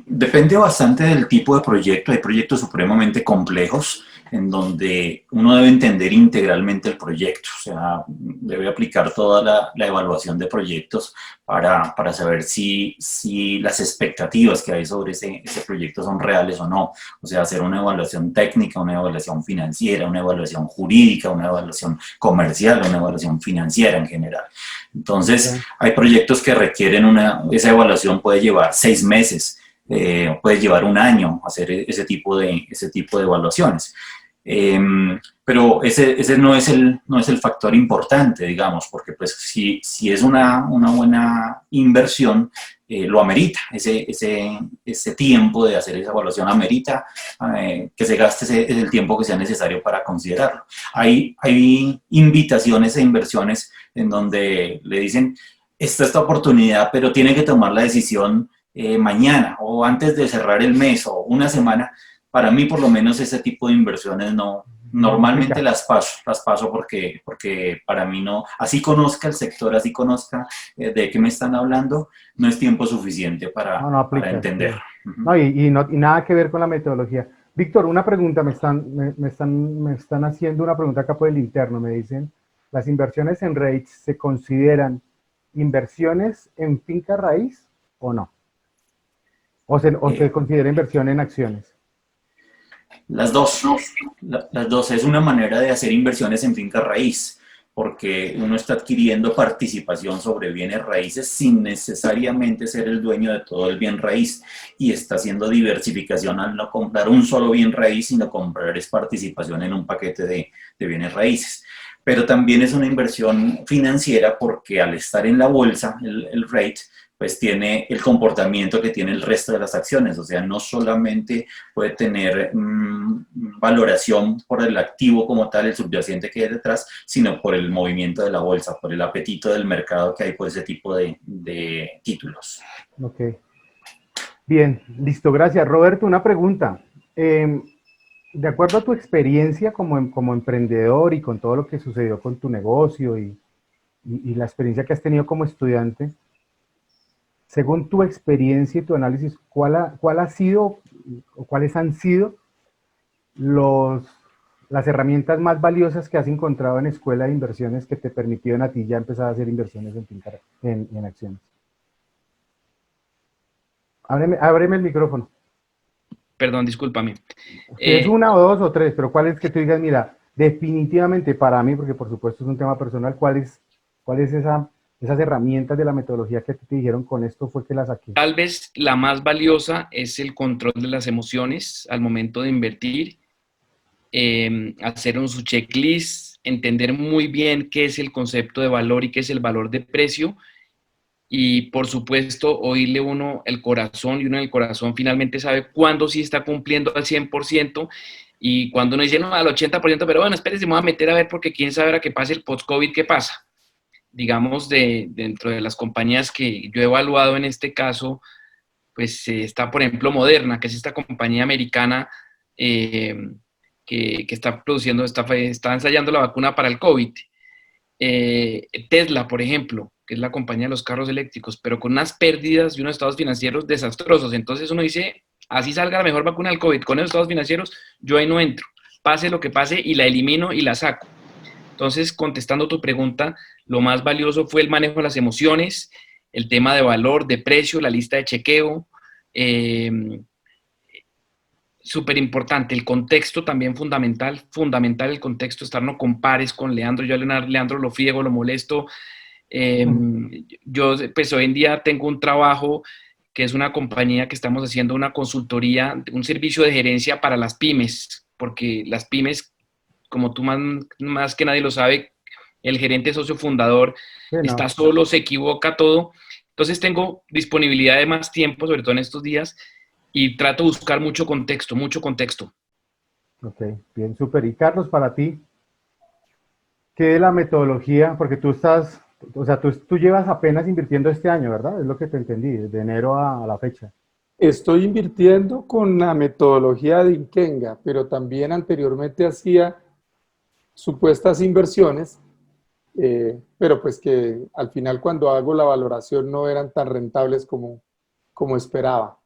depende bastante del tipo de proyecto. Hay proyectos supremamente complejos en donde uno debe entender integralmente el proyecto, o sea, debe aplicar toda la evaluación de proyectos para saber si las expectativas que hay sobre ese proyecto son reales o no. O sea, hacer una evaluación técnica, una evaluación financiera, una evaluación jurídica, una evaluación comercial, una evaluación financiera en general. Entonces, hay proyectos que requieren esa evaluación puede llevar 6 meses, puede llevar un año hacer ese tipo de evaluaciones. Pero ese no es el factor importante, digamos, porque pues si es una buena inversión, lo amerita, ese tiempo de hacer esa evaluación amerita que se gaste el tiempo que sea necesario para considerarlo. Hay invitaciones e inversiones en donde le dicen, esta oportunidad, pero tiene que tomar la decisión mañana o antes de cerrar el mes o una semana. Para mí, por lo menos, ese tipo de inversiones normalmente las paso porque para mí no, así conozca el sector, así conozca de qué me están hablando, no es tiempo suficiente para entender. Sí. No, y nada que ver con la metodología. Víctor, una pregunta, me están haciendo una pregunta acá por el interno, me dicen, ¿las inversiones en REITs se consideran inversiones en finca raíz o no? ¿O se considera inversión en acciones? Las dos es una manera de hacer inversiones en finca raíz, porque uno está adquiriendo participación sobre bienes raíces sin necesariamente ser el dueño de todo el bien raíz, y está haciendo diversificación al no comprar un solo bien raíz, sino comprar participación en un paquete de bienes raíces. Pero también es una inversión financiera porque al estar en la bolsa, el REIT, pues tiene el comportamiento que tiene el resto de las acciones, o sea, no solamente puede tener valoración por el activo como tal, el subyacente que hay detrás, sino por el movimiento de la bolsa, por el apetito del mercado que hay por ese tipo de títulos. Ok. Bien, listo, gracias. Roberto, una pregunta. De acuerdo a tu experiencia como emprendedor y con todo lo que sucedió con tu negocio y la experiencia que has tenido como estudiante, según tu experiencia y tu análisis, ¿cuál ha sido o cuáles han sido las herramientas más valiosas que has encontrado en escuela de inversiones que te permitieron a ti ya empezar a hacer inversiones en acciones? Ábreme el micrófono. Perdón, discúlpame. Si es una o dos o tres, pero ¿cuál es que tú digas, mira, definitivamente para mí, porque por supuesto es un tema personal, ¿cuál es esas herramientas de la metodología que te dijeron con esto fue que las saqué? Tal vez la más valiosa es el control de las emociones al momento de invertir, hacer su checklist, entender muy bien qué es el concepto de valor y qué es el valor de precio, y por supuesto oírle uno el corazón, y uno en el corazón finalmente sabe cuándo sí está cumpliendo al 100%, y cuando uno dice no, al 80%, pero bueno, espérese, me voy a meter a ver porque quién sabe ahora que pase el post-COVID, qué pasa. Digamos, dentro de las compañías que yo he evaluado en este caso, pues está, por ejemplo, Moderna, que es esta compañía americana eh, que está produciendo, está ensayando la vacuna para el COVID. Tesla, por ejemplo, que es la compañía de los carros eléctricos, pero con unas pérdidas y unos estados financieros desastrosos. Entonces uno dice, así salga la mejor vacuna del COVID, con esos estados financieros, yo ahí no entro. Pase lo que pase y la elimino y la saco. Entonces, contestando tu pregunta, lo más valioso fue el manejo de las emociones, el tema de valor, de precio, la lista de chequeo. Eh, Súper importante, el contexto también fundamental el contexto, estar no compares con Leandro, yo a Leandro lo friego, lo molesto. Eh, yo pues hoy en día tengo un trabajo que es una compañía que estamos haciendo una consultoría, un servicio de gerencia para las pymes, porque las pymes, como tú más que nadie lo sabe, el gerente socio fundador Sí, está no. solo, se equivoca todo. Entonces tengo disponibilidad de más tiempo, sobre todo en estos días, y trato de buscar mucho contexto, mucho contexto. Ok, bien, súper. Y Carlos, para ti, ¿qué es la metodología? Porque tú estás, o sea, tú llevas apenas invirtiendo este año, ¿verdad? Es lo que te entendí, de enero a la fecha. Estoy invirtiendo con la metodología de Inkenga, pero también anteriormente hacía supuestas inversiones, pero pues que al final cuando hago la valoración no eran tan rentables como esperaba.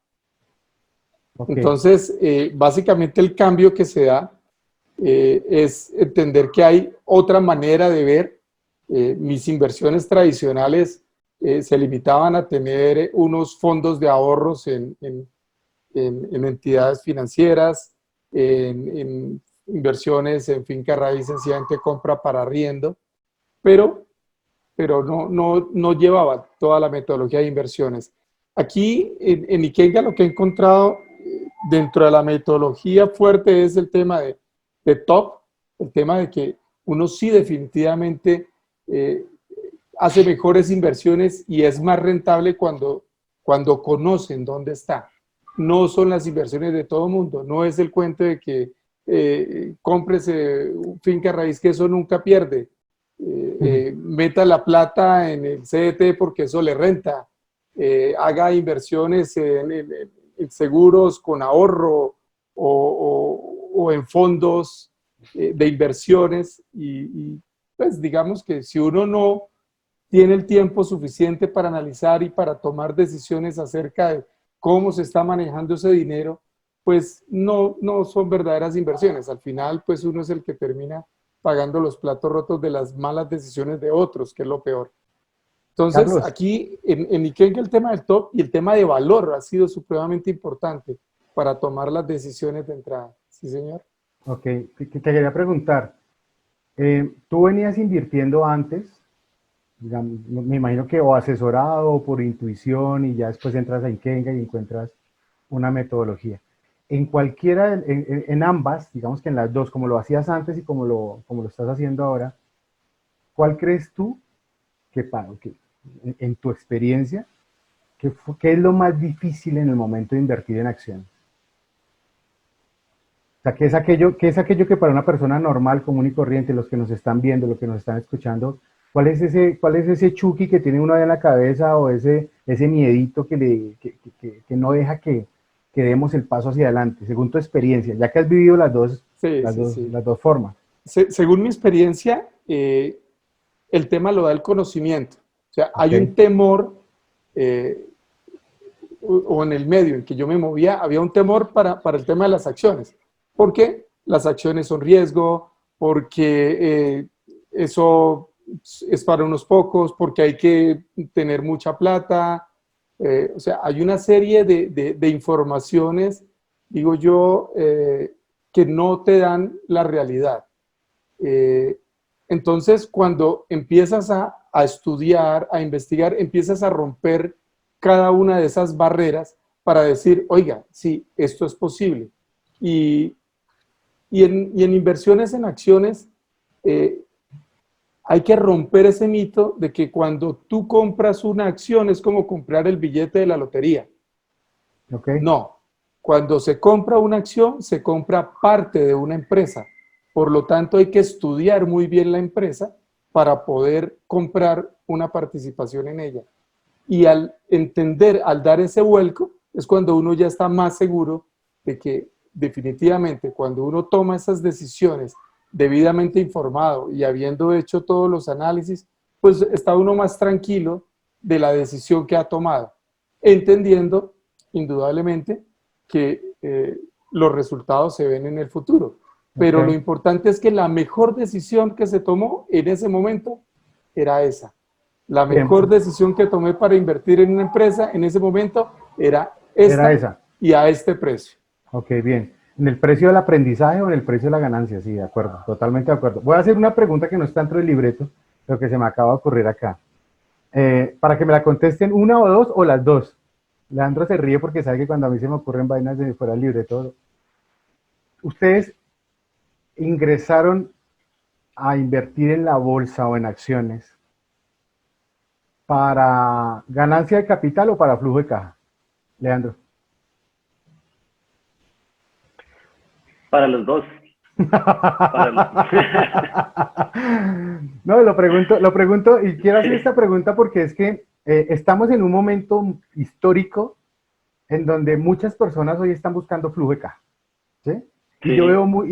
Ok, Entonces, básicamente el cambio que se da es entender que hay otra manera de ver. Mis inversiones tradicionales se limitaban a tener unos fondos de ahorros en entidades financieras, en inversiones en finca raíz, sencillamente compra para arriendo, pero, pero no llevaba toda la metodología de inversiones. Aquí en Ikenga lo que he encontrado dentro de la metodología fuerte es el tema de top, el tema de que uno sí definitivamente eh, hace mejores inversiones y es más rentable cuando conocen dónde está. No son las inversiones de todo mundo, no es el cuento de que compres finca raíz que eso nunca pierde, meta la plata en el CDT porque eso le renta, haga inversiones en seguros con ahorro o en fondos de inversiones y pues digamos que si uno no tiene el tiempo suficiente para analizar y para tomar decisiones acerca de cómo se está manejando ese dinero, pues no son verdaderas inversiones. Al final, pues uno es el que termina pagando los platos rotos de las malas decisiones de otros, que es lo peor. Entonces, Carlos, aquí en Ikenga el tema del top y el tema de valor ha sido supremamente importante para tomar las decisiones de entrada. Sí, señor. ok, te quería preguntar, ¿tú venías invirtiendo antes? Digamos, me imagino que o asesorado o por intuición y ya después entras a Ikenga y encuentras una metodología. En cualquiera, en ambas, digamos que en las dos, como lo hacías antes y como lo estás haciendo ahora, ¿cuál crees tú que en tu experiencia, qué es lo más difícil en el momento de invertir en acciones? O sea, ¿qué es aquello que para una persona normal, común y corriente, los que nos están viendo, los que nos están escuchando, cuál es ese Chucky que tiene uno ahí en la cabeza o ese miedito que no deja que demos el paso hacia adelante, según tu experiencia, ya que has vivido las dos, Sí, las sí, dos, sí. las dos formas? Según mi experiencia, el tema lo da el conocimiento. O sea, Ok, hay un temor, eh, o en el medio en que yo me movía, había un temor para el tema de las acciones. ¿Por qué? Las acciones son riesgo, porque eso es para unos pocos, porque hay que tener mucha plata. O sea, hay una serie de informaciones, digo yo, que no te dan la realidad. Eh, entonces, cuando empiezas a estudiar, a investigar, empiezas a romper cada una de esas barreras para decir, oiga, sí, esto es posible. Y en inversiones en acciones, eh, Hay que romper ese mito de que cuando tú compras una acción es como comprar el billete de la lotería. Ok. No, cuando se compra una acción, se compra parte de una empresa. Por lo tanto, hay que estudiar muy bien la empresa para poder comprar una participación en ella. Y al entender, al dar ese vuelco, es cuando uno ya está más seguro de que definitivamente cuando uno toma esas decisiones debidamente informado y habiendo hecho todos los análisis, pues está uno más tranquilo de la decisión que ha tomado, entendiendo indudablemente que los resultados se ven en el futuro. Pero lo Ok. importante es que la mejor decisión que se tomó en ese momento era esa. La Bien, mejor decisión que tomé para invertir en una empresa en ese momento era era esta esa. y a este precio. Ok, bien. ¿En el precio del aprendizaje o en el precio de la ganancia? Sí, de acuerdo, totalmente de acuerdo. Voy a hacer una pregunta que no está dentro del libreto, pero que se me acaba de ocurrir acá. Para que me la contesten una o dos o las dos. Leandro se ríe porque sabe que cuando a mí se me ocurren vainas de fuera del libreto, ¿ustedes ingresaron a invertir en la bolsa o en acciones para ganancia de capital o para flujo de caja? Leandro. Para los dos. Para los... No, lo pregunto y quiero hacer esta pregunta porque es que estamos en un momento histórico en donde muchas personas hoy están buscando flujo de caja, ¿sí? Sí, Y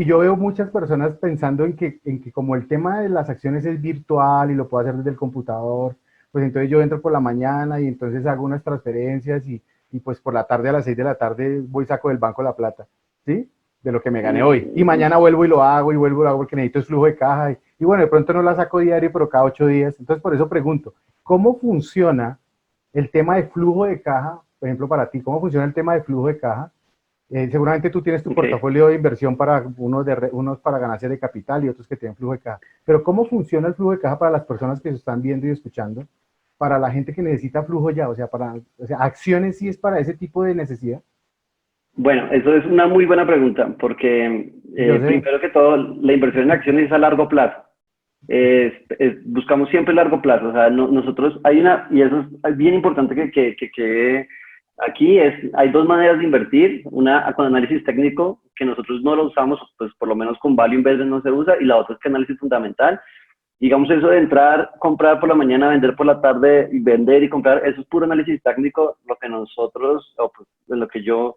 yo veo muchas personas pensando en que como el tema de las acciones es virtual y lo puedo hacer desde el computador, pues entonces yo entro por la mañana y entonces hago unas transferencias y pues por la tarde a las 6 de la tarde voy y saco del banco la plata, ¿sí? De lo que me gané hoy. Y mañana vuelvo y lo hago y vuelvo y lo hago porque necesito es flujo de caja. Y bueno, de pronto no la saco diario, pero cada 8 días. Entonces por eso pregunto, ¿cómo funciona el tema de flujo de caja? Por ejemplo, para ti, ¿cómo funciona el tema de flujo de caja? Seguramente tú tienes tu ok. portafolio de inversión para unos para ganancias de capital y otros que tienen flujo de caja. Pero ¿cómo funciona el flujo de caja para las personas que se están viendo y escuchando? Para la gente que necesita flujo ya, o sea, acciones sí es para ese tipo de necesidad. Bueno, eso es una muy buena pregunta, porque Yo sé, primero que todo, la inversión en acciones es a largo plazo. Buscamos siempre largo plazo. O sea, nosotros hay una, y eso es bien importante que quede aquí, hay dos maneras de invertir. Una con análisis técnico, que nosotros no lo usamos, pues por lo menos con Value Investment no se usa, y la otra es que análisis fundamental. Digamos eso de entrar, comprar por la mañana, vender por la tarde y vender y comprar, eso es puro análisis técnico. Lo que nosotros, o pues, lo que yo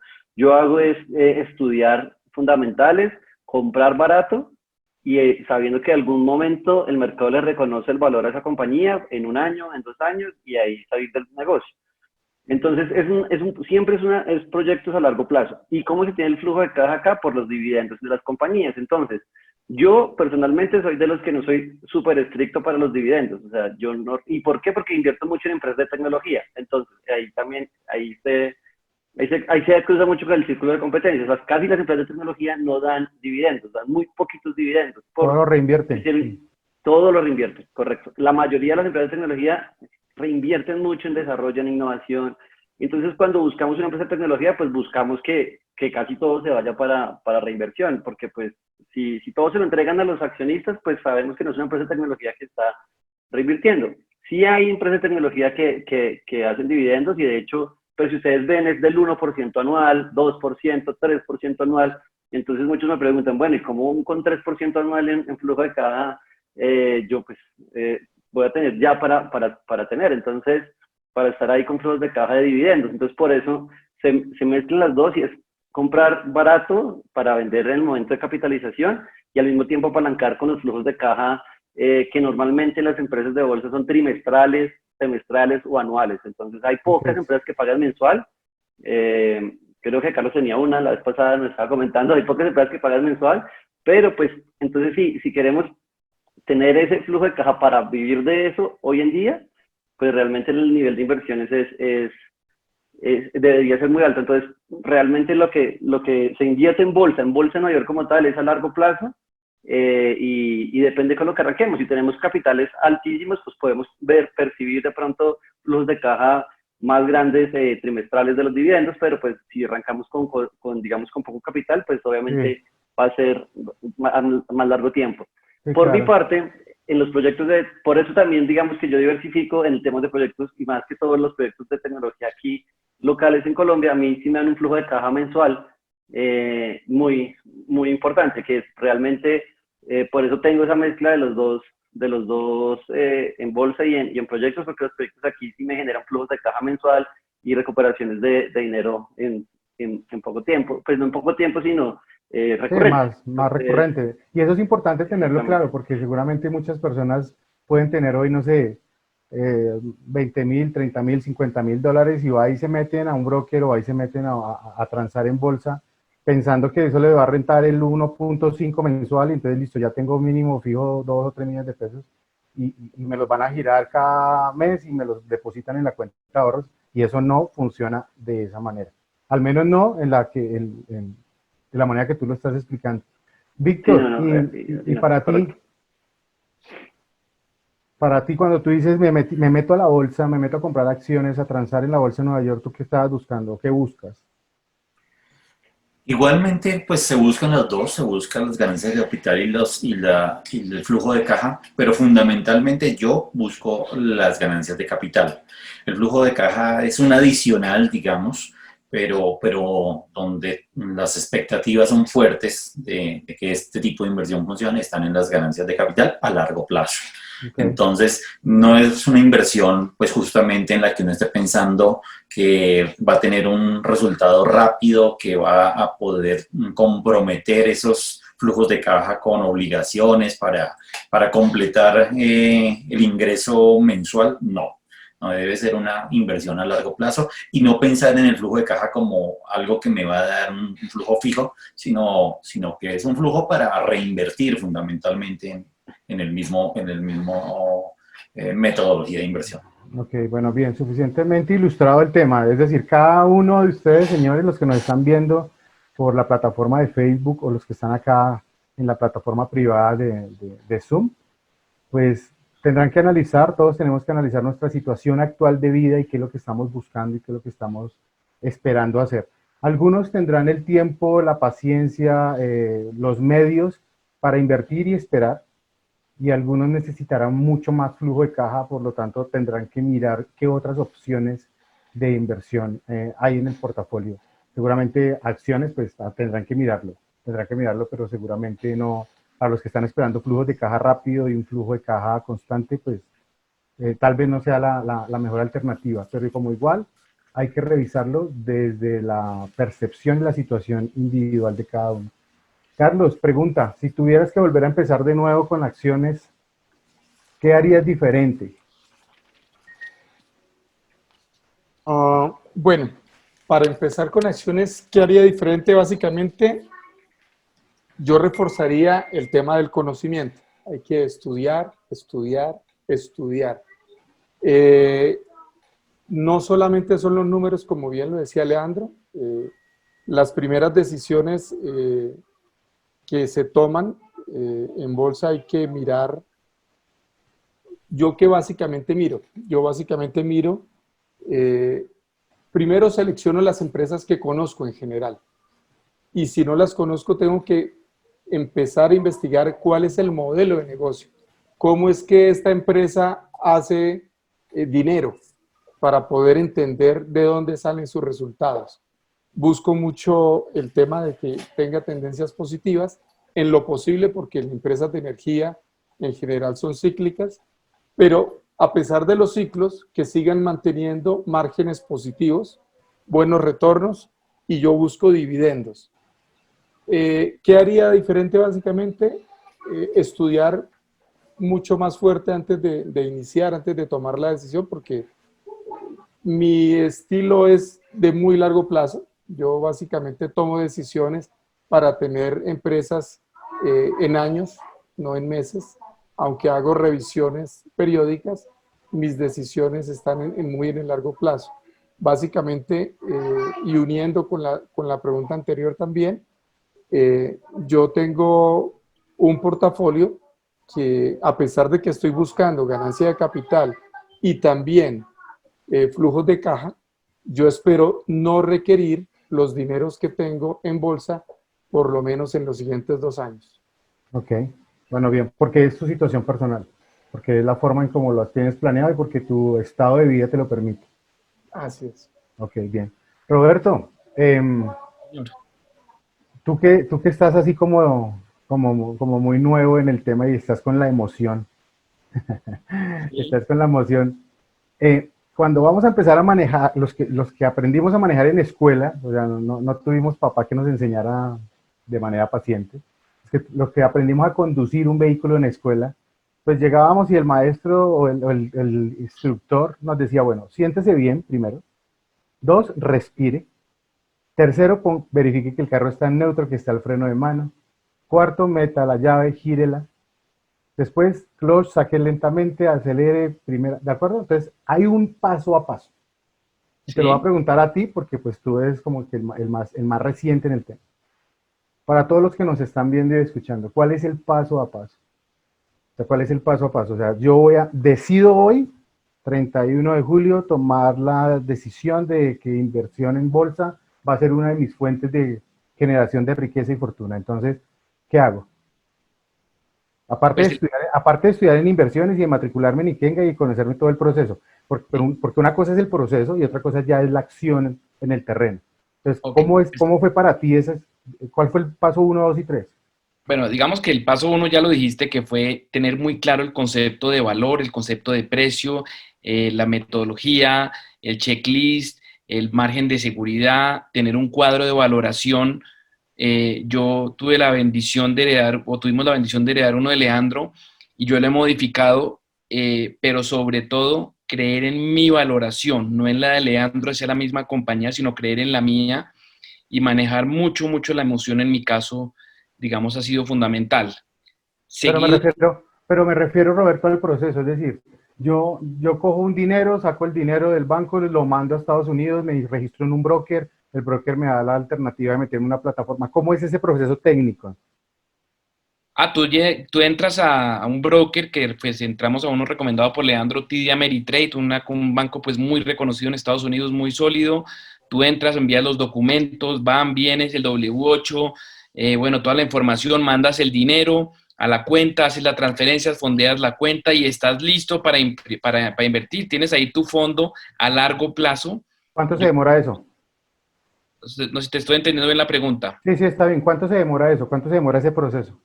hago es estudiar fundamentales, comprar barato y sabiendo que en algún momento el mercado le reconoce el valor a esa compañía en un año, en 2 años y ahí salir del negocio. Entonces, siempre es proyectos a largo plazo. ¿Y cómo se tiene el flujo de caja acá? Por los dividendos de las compañías. Entonces, yo personalmente soy de los que no soy súper estricto para los dividendos. O sea, yo no. ¿Y por qué? Porque invierto mucho en empresas de tecnología. Entonces, ahí también, ahí se cruza mucho con el círculo de competencias. O sea, casi las empresas de tecnología no dan dividendos, dan muy poquitos dividendos. todo lo reinvierten. Todo lo reinvierten, correcto. La mayoría de las empresas de tecnología reinvierten mucho en desarrollo, en innovación. Entonces, cuando buscamos una empresa de tecnología, pues buscamos que casi todo se vaya para reinversión, porque pues si todo se lo entregan a los accionistas, pues sabemos que no es una empresa de tecnología que está reinvirtiendo. Sí hay empresas de tecnología que hacen dividendos y de hecho, pues si ustedes ven es del 1% anual, 2%, 3% anual. Entonces muchos me preguntan, bueno, ¿y cómo con 3% anual en flujo de caja yo pues voy a tener ya para tener? Entonces, para estar ahí con flujos de caja de dividendos. Entonces, por eso se mezclan las dos y es comprar barato para vender en el momento de capitalización y al mismo tiempo apalancar con los flujos de caja que normalmente las empresas de bolsa son trimestrales, semestrales o anuales. Entonces, hay pocas Okay. empresas que pagan mensual. Creo que Carlos tenía una, la vez pasada me estaba comentando, hay pocas empresas que pagan mensual, pero pues entonces si queremos tener ese flujo de caja para vivir de eso hoy en día, pues realmente el nivel de inversiones debería ser muy alto. Entonces, realmente lo que se invierte en bolsa de Nueva York como tal, es a largo plazo y depende con lo que arranquemos. Si tenemos capitales altísimos, pues podemos percibir de pronto flujos de caja más grandes trimestrales de los dividendos, pero pues si arrancamos digamos, con poco capital, pues Sí, obviamente va a ser más largo tiempo. sí, Por mi claro. parte, en los proyectos por eso también digamos que yo diversifico en el tema de proyectos y más que todos los proyectos de tecnología aquí locales en Colombia, a mí sí me dan un flujo de caja mensual muy, muy importante, que es realmente, por eso tengo esa mezcla de los dos en bolsa y en proyectos, porque los proyectos aquí sí me generan flujos de caja mensual y recuperaciones de dinero en poco tiempo, pues no en poco tiempo, sino Sí, recurrente. más recurrente. Y eso es importante tenerlo claro, porque seguramente muchas personas pueden tener hoy, no sé, 20.000, 30.000, 50.000 dólares y va y se meten a un broker o ahí se meten a transar en bolsa pensando que eso le va a rentar el 1.5 mensual y entonces listo, ya tengo mínimo fijo 2 o 3 millones de pesos y me los van a girar cada mes y me los depositan en la cuenta de ahorros y eso no funciona de esa manera. Al menos no en la que de la manera que tú lo estás explicando. Sí, Víctor, no, y no, correcto. para ti cuando tú dices me meto a la bolsa, me meto a comprar acciones, a transar en la bolsa de Nueva York, ¿tú qué estabas buscando? ¿Qué buscas? Igualmente, pues se buscan las dos, se buscan las ganancias de capital y el flujo de caja, pero fundamentalmente yo busco las ganancias de capital. El flujo de caja es un adicional, digamos, pero donde las expectativas son fuertes de que este tipo de inversión funcione, están en las ganancias de capital a largo plazo. Okay. Entonces, no es una inversión, pues justamente en la que uno esté pensando que va a tener un resultado rápido, que va a poder comprometer esos flujos de caja con obligaciones para completar el ingreso mensual. No, no debe ser una inversión a largo plazo y no pensar en el flujo de caja como algo que me va a dar un flujo fijo, sino que es un flujo para reinvertir fundamentalmente en el mismo metodología de inversión. Ok, bueno, bien, suficientemente ilustrado el tema. Es decir, cada uno de ustedes, señores, los que nos están viendo por la plataforma de Facebook o los que están acá en la plataforma privada de Zoom, pues tendrán que analizar, todos tenemos que analizar nuestra situación actual de vida y qué es lo que estamos buscando y qué es lo que estamos esperando hacer. Algunos tendrán el tiempo, la paciencia, los medios para invertir y esperar, y algunos necesitarán mucho más flujo de caja, por lo tanto tendrán que mirar qué otras opciones de inversión hay en el portafolio. Seguramente acciones, pues tendrán que mirarlo, pero seguramente no, para los que están esperando flujos de caja rápido y un flujo de caja constante, pues tal vez no sea la mejor alternativa, pero como igual hay que revisarlo desde la percepción y la situación individual de cada uno. Carlos, pregunta, si tuvieras que volver a empezar de nuevo con acciones, ¿qué harías diferente? Bueno, para empezar con acciones, ¿qué haría diferente? Básicamente, yo reforzaría el tema del conocimiento. Hay que estudiar, estudiar, estudiar. No solamente son los números, como bien lo decía Leandro, las primeras decisiones que se toman en bolsa hay que mirar. Yo básicamente miro, primero selecciono las empresas que conozco en general. Y si no las conozco, tengo que empezar a investigar cuál es el modelo de negocio. Cómo es que esta empresa hace dinero para poder entender de dónde salen sus resultados. Busco mucho el tema de que tenga tendencias positivas en lo posible porque las empresas de energía en general son cíclicas, pero a pesar de los ciclos, que sigan manteniendo márgenes positivos, buenos retornos y yo busco dividendos. ¿Qué haría diferente básicamente? Estudiar mucho más fuerte antes de iniciar, antes de tomar la decisión, porque mi estilo es de muy largo plazo. Yo básicamente tomo decisiones para tener empresas en años, no en meses, aunque hago revisiones periódicas, mis decisiones están muy en el largo plazo. Básicamente, y uniendo con la pregunta anterior también, yo tengo un portafolio que, a pesar de que estoy buscando ganancia de capital y también flujos de caja, yo espero no requerir los dineros que tengo en bolsa por lo menos en los siguientes 2 años. Ok, bueno, bien, porque es tu situación personal. porque es la forma en cómo lo tienes planeado y porque tu estado de vida te lo permite. Así es. Ok, bien. Roberto, Señor. tú que estás así como muy nuevo en el tema y estás con la emoción, Sí, estás con la emoción. Cuando vamos a empezar a manejar, los que aprendimos a manejar en escuela, o sea, no tuvimos papá que nos enseñara de manera paciente, es que los que aprendimos a conducir un vehículo en escuela, pues llegábamos y el maestro o el instructor nos decía, bueno, siéntese bien primero, dos, respire, tercero, verifique que el carro está en neutro, que está el freno de mano, cuarto, meta la llave, gírela, después, clutch, saque lentamente, acelere, primera, ¿de acuerdo? Entonces, hay un paso a paso. Y te lo voy a sí. preguntar a ti porque pues tú eres como que el más reciente en el tema. Para todos los que nos están viendo y escuchando, ¿cuál es el paso a paso? O sea, ¿cuál es el paso a paso? O sea, decido hoy, 31 de julio, tomar la decisión de que inversión en bolsa va a ser una de mis fuentes de generación de riqueza y fortuna. Entonces, ¿qué hago? Aparte de Pues estudiar, aparte de estudiar en inversiones y de matricularme en Ikenga y conocerme todo el proceso, porque una cosa es el proceso y otra cosa ya es la acción en el terreno. Entonces, ok. ¿cómo fue para ti cuál fue el paso uno, 2 y 3? Bueno, digamos que el paso uno ya lo dijiste, que fue tener muy claro el concepto de valor, el concepto de precio, la metodología, el checklist, el margen de seguridad, tener un cuadro de valoración. Yo tuve la bendición de heredar, o tuvimos la bendición de heredar uno de Leandro, y yo lo he modificado, pero sobre todo creer en mi valoración, no en la de Leandro hacia la misma compañía, sino creer en la mía y manejar mucho, mucho la emoción en mi caso, digamos, ha sido fundamental. Pero me Seguido, refiero, pero me refiero, Roberto, al proceso, es decir, yo cojo un dinero, saco el dinero del banco, lo mando a Estados Unidos, me registro en un broker, el broker me da la alternativa de meterme en una plataforma. ¿Cómo es ese proceso técnico? tú entras a un broker que pues entramos a uno recomendado por Leandro TD Ameritrade, un banco pues muy reconocido en Estados Unidos, muy sólido. Tú entras, envías los documentos, van, vienes, el W8, bueno, toda la información, mandas el dinero a la cuenta, haces la transferencia, fondeas la cuenta y estás listo para invertir. Tienes ahí tu fondo a largo plazo. ¿Cuánto se Yo demora eso? no sé si te estoy entendiendo bien la pregunta. Sí, sí, está bien. ¿Cuánto se demora eso? ¿Cuánto se demora ese proceso?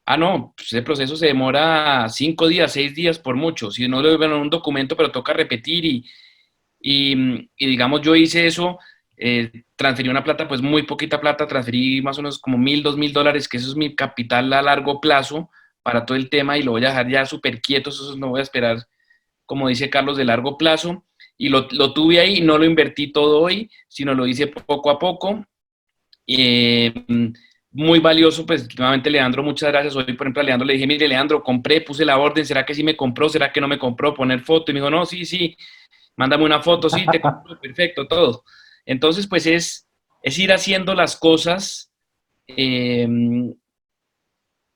Ah, no, pues ese proceso se demora 5 días, 6 días por mucho. Si no le ven un documento, pero toca repetir y digamos, yo hice eso, transferí una plata, pues muy poquita plata, transferí más o menos como 1.000, 2.000 dólares, que eso es mi capital a largo plazo para todo el tema y lo voy a dejar ya súper quieto, eso no voy a esperar, como dice Carlos, de largo plazo. Y lo tuve ahí, no lo invertí todo hoy, sino lo hice poco a poco. Eh, Muy valioso, pues nuevamente Leandro, muchas gracias. Hoy, por ejemplo, a Leandro le dije, mire, Leandro, compré, puse la orden, ¿será que sí me compró? ¿Será que no me compró? Poner foto. Y me dijo, no, sí, sí, mándame una foto, sí, te compró, perfecto, todo. Entonces, pues es ir haciendo las cosas eh,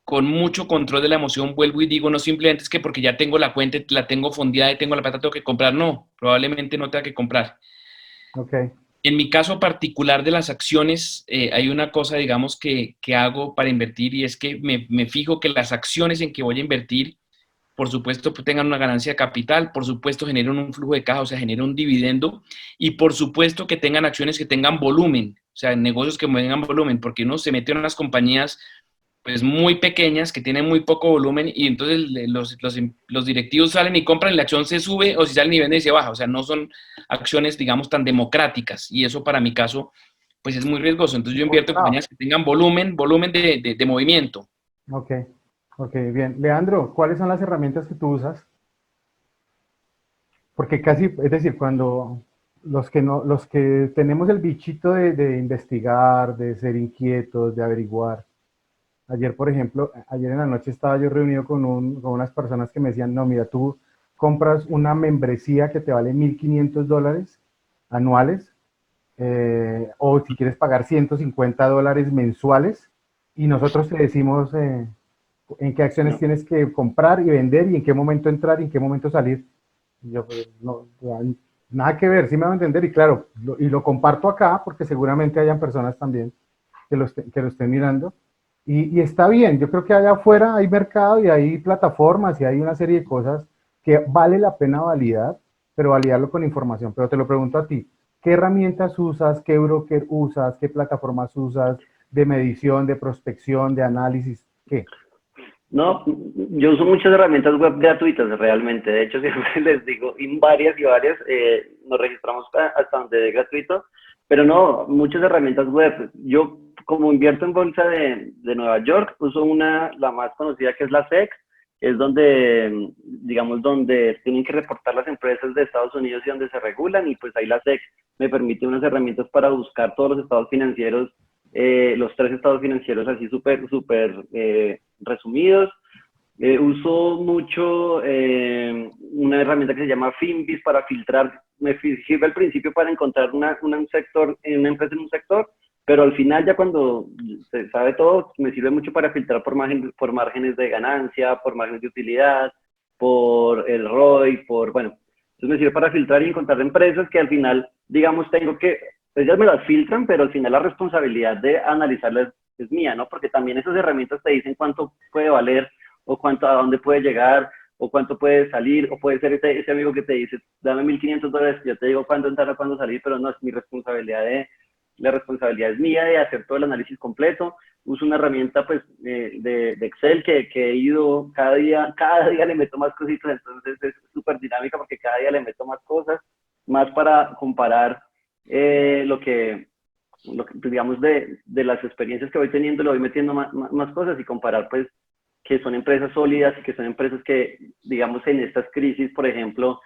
con mucho control de la emoción, vuelvo y digo, no simplemente es que porque ya tengo la cuenta, la tengo fondeada y tengo la plata, tengo que comprar, no, probablemente no tenga que comprar. Ok. En mi caso particular de las acciones, hay una cosa, digamos, que hago para invertir y es que me fijo que las acciones en que voy a invertir, por supuesto, pues, tengan una ganancia de capital, por supuesto, generen un flujo de caja, o sea, generen un dividendo y por supuesto que tengan acciones que tengan volumen, o sea, negocios que tengan volumen, porque uno se mete en unas compañías pues muy pequeñas que tienen muy poco volumen y entonces los directivos salen y compran y la acción se sube o si salen y venden y se baja, o sea, no son acciones, digamos, tan democráticas y eso para mi caso, pues es muy riesgoso. Entonces yo invierto en Desafortunado. compañías que tengan volumen de movimiento. Ok, ok, bien. Leandro, ¿cuáles son las herramientas que tú usas? Porque casi, es decir, cuando los que no, los que tenemos el bichito de investigar, de ser inquietos, de averiguar. Ayer, por ejemplo, ayer en la noche estaba yo reunido con unas personas que me decían, no, mira, tú compras una membresía que te vale $1.500 anuales, o si quieres pagar $150 mensuales, y nosotros te decimos en qué acciones No. tienes que comprar y vender y en qué momento entrar y en qué momento salir. Y yo, pues, no, nada que ver, sí me va a entender, y claro, y lo comparto acá porque seguramente hayan personas también que lo estén mirando. Y está bien, yo creo que allá afuera hay mercado y hay plataformas y hay una serie de cosas que vale la pena validar, pero validarlo con información. Pero te lo pregunto a ti, ¿qué herramientas usas? ¿Qué broker usas? ¿Qué plataformas usas de medición, de prospección, de análisis? ¿Qué? No, yo uso muchas herramientas web gratuitas realmente. De hecho, siempre les digo, y varias, nos registramos hasta donde es gratuito, pero no, muchas herramientas web. Yo, como invierto en bolsa de Nueva York, uso la más conocida, que es la SEC, que es donde, digamos, donde tienen que reportar las empresas de Estados Unidos y donde se regulan, y pues ahí la SEC me permite unas herramientas para buscar todos los estados financieros, los 3 estados financieros así súper resumidos. Uso mucho una herramienta que se llama Finviz para filtrar. Me sirve al principio para encontrar un sector, una empresa en un sector, pero al final ya cuando se sabe todo, me sirve mucho para filtrar por márgenes de ganancia, por márgenes de utilidad, por el ROI, bueno, entonces me sirve para filtrar y encontrar empresas que al final, digamos, ellas me las filtran, pero al final la responsabilidad de analizarlas es mía, ¿no? Porque también esas herramientas te dicen cuánto puede valer, o a dónde puede llegar, o cuánto puede salir, o puede ser ese amigo que te dice, dame $1.500, yo te digo cuándo entrar o cuándo salir, pero no es mi responsabilidad. La responsabilidad es mía de hacer todo el análisis completo. Uso una herramienta pues de Excel que he ido cada día le meto más cositas, entonces es súper dinámica porque cada día le meto más cosas, más para comparar lo que digamos de las experiencias que voy teniendo, le voy metiendo más cosas y comparar pues que son empresas sólidas y que son empresas que, digamos, en estas crisis, por ejemplo,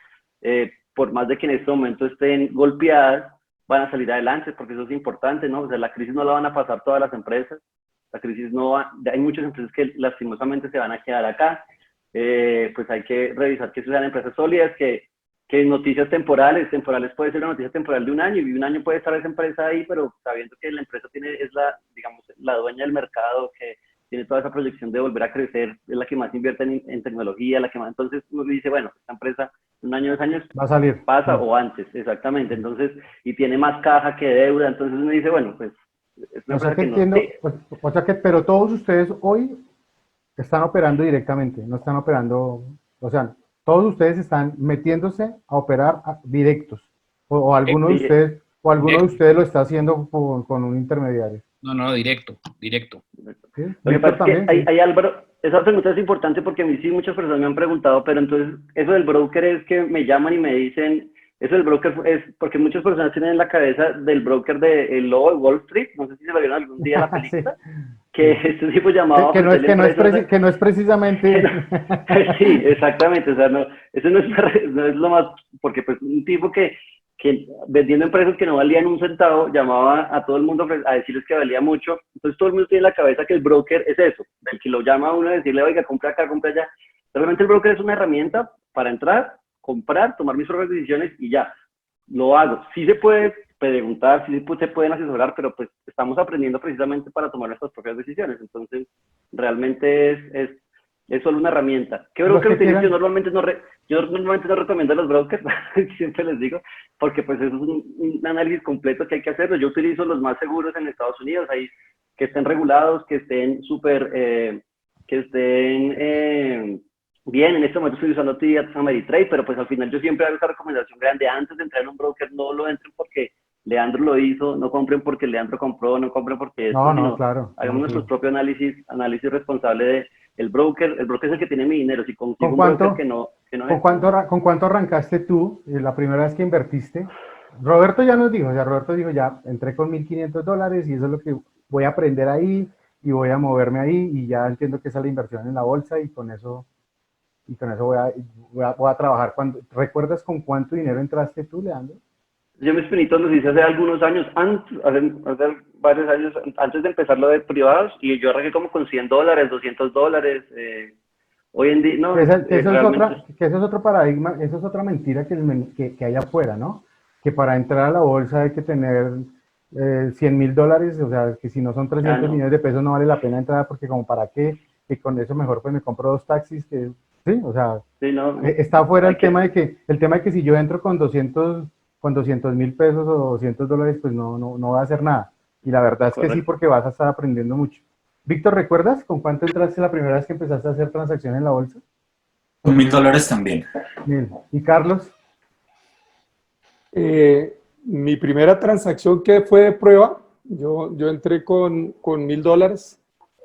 por más de que en este momento estén golpeadas, van a salir adelante, porque eso es importante, ¿no? O sea, la crisis no la van a pasar todas las empresas, la crisis no va, hay muchas empresas que lastimosamente se van a quedar acá, pues hay que revisar que sean empresas sólidas, que noticias temporales puede ser una noticia temporal de un año, y un año puede estar esa empresa ahí, pero sabiendo que la empresa es digamos, la dueña del mercado, que tiene toda esa proyección de volver a crecer, es la que más invierte en tecnología, la que más, entonces uno dice, bueno, esta empresa, un año, 2 años, Va a salir. pasa, o antes, exactamente, entonces, y tiene más caja que deuda, entonces uno dice, bueno, pues, es una O sea empresa que que no, entiendo, o sea que, pero todos ustedes hoy están operando directamente, no están operando, o sea, todos ustedes están metiéndose a operar directos, o alguno de ustedes, lo está haciendo con un intermediario. No, directo. ¿Sí? Lo que Víctor pasa es que también, sí. Álvaro, esa pregunta es importante porque a mí sí muchas personas me han preguntado, pero entonces eso del broker es que me llaman y me dicen, eso del broker es porque muchas personas tienen en la cabeza del broker El Lobo de Wall Street, no sé si se lo vieron algún día la Sí. película, que este tipo llamaba Que no es precisamente... sí, exactamente, o sea, no, eso no es lo más, porque pues un tipo que vendiendo empresas que no valían un centavo, llamaba a todo el mundo a decirles que valía mucho. Entonces todo el mundo tiene en la cabeza que el broker es eso, el que lo llama a uno a decirle, oiga, compra acá, compra allá. Realmente el broker es una herramienta para entrar, comprar, tomar mis propias decisiones y ya, lo hago. Sí se puede preguntar, sí se pueden asesorar, pero pues estamos aprendiendo precisamente para tomar nuestras propias decisiones. Entonces, realmente es solo una herramienta. ¿Qué broker utilizo? Yo normalmente no recomiendo los brokers, siempre les digo, porque pues eso es un análisis completo que hay que hacerlo. Yo utilizo los más seguros en Estados Unidos, ahí que estén regulados, que estén bien. En este momento estoy usando TD Ameritrade, pero pues al final yo siempre hago esta recomendación grande: antes de entrar en un broker, no lo entren porque Leandro lo hizo, no compren porque Leandro compró, no compren porque esto, No, claro. hagamos nuestro propio análisis responsable el broker es el que tiene mi dinero. Si consigo ¿Con cuánto, un broker que no ¿con cuánto arrancaste tú la primera vez que invertiste? Roberto ya nos dijo, o sea, Roberto dijo, ya entré con $1.500 y eso es lo que voy a aprender ahí y voy a moverme ahí y ya entiendo que esa es la inversión en la bolsa y con eso voy a trabajar. ¿Recuerdas con cuánto dinero entraste tú, Leandro? Yo mis pinitos los hice hace algunos años, hace varios años, antes de empezar lo de privados, y yo arranqué como con $100, $200. Hoy en día, no. Eso es otro paradigma, eso es otra mentira que hay afuera, ¿no? Que para entrar a la bolsa hay que tener $100.000, o sea, que si no son 300 millones de pesos no vale la pena entrar, porque como para qué, que con eso mejor pues me compro 2 taxis, que sí, o sea, sí, no, está afuera el tema de que si yo entro con 200.000 pesos o $200, pues no va a hacer nada. Y la verdad es que sí, porque vas a estar aprendiendo mucho. Víctor, ¿recuerdas con cuánto entraste la primera vez que empezaste a hacer transacciones en la bolsa? Con $1000 también. Bien. ¿Y Carlos? Mi primera transacción que fue de prueba, yo entré con $1000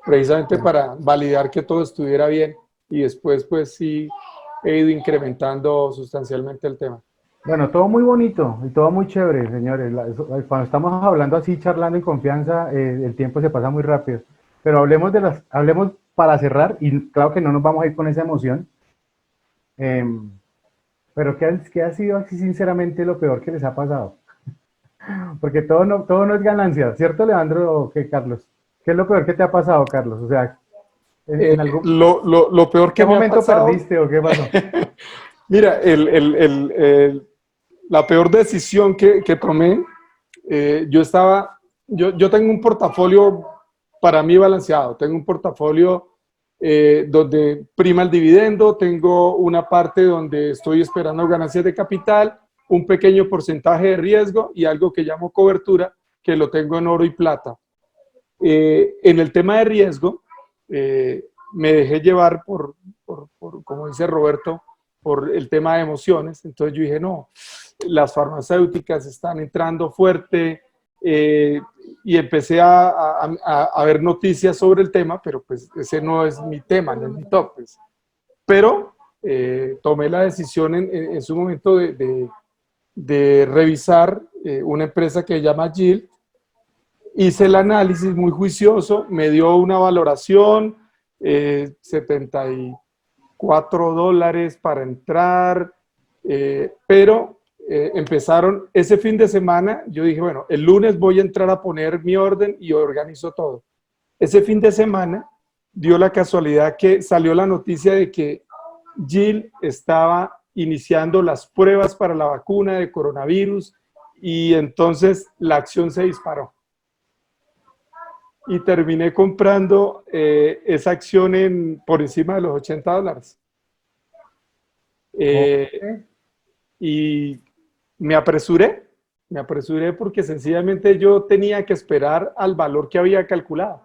precisamente para validar que todo estuviera bien y después pues sí he ido incrementando sustancialmente el tema. Bueno, todo muy bonito y todo muy chévere, señores. Cuando estamos hablando así, charlando en confianza, el tiempo se pasa muy rápido. Pero hablemos para cerrar, y claro que no nos vamos a ir con esa emoción. Pero ¿qué ha sido así sinceramente lo peor que les ha pasado? Porque todo no es ganancia, ¿cierto, Leandro o qué, Carlos? ¿Qué es lo peor que te ha pasado, Carlos? O sea, en algún Lo peor ¿qué que me ha momento pasado, perdiste o qué pasó? mira, la peor decisión que tomé, yo tengo un portafolio para mí balanceado, tengo un portafolio donde prima el dividendo, tengo una parte donde estoy esperando ganancias de capital, un pequeño porcentaje de riesgo y algo que llamo cobertura, que lo tengo en oro y plata. En el tema de riesgo, me dejé llevar como dice Roberto, por el tema de emociones. Entonces yo dije, no, las farmacéuticas están entrando fuerte y empecé a ver noticias sobre el tema, pero pues ese no es mi tema, no es mi top. Pues. Pero tomé la decisión en su momento de revisar una empresa que se llama Yield. Hice el análisis muy juicioso, me dio una valoración, $74 para entrar, pero empezaron ese fin de semana, yo dije, bueno, el lunes voy a entrar a poner mi orden y organizo todo. Ese fin de semana dio la casualidad que salió la noticia de que Gill estaba iniciando las pruebas para la vacuna de coronavirus y entonces la acción se disparó. Y terminé comprando esa acción por encima de los $80. Y me apresuré porque sencillamente yo tenía que esperar al valor que había calculado.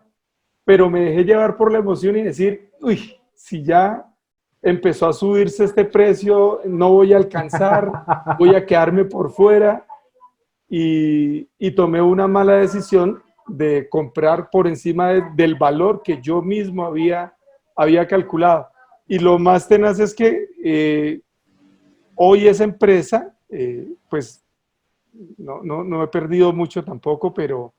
Pero me dejé llevar por la emoción y decir, uy, si ya empezó a subirse este precio, no voy a alcanzar, voy a quedarme por fuera. Y tomé una mala decisión de comprar por encima del valor que yo mismo había calculado. Y lo más tenaz es que hoy esa empresa, pues no he perdido mucho tampoco, pero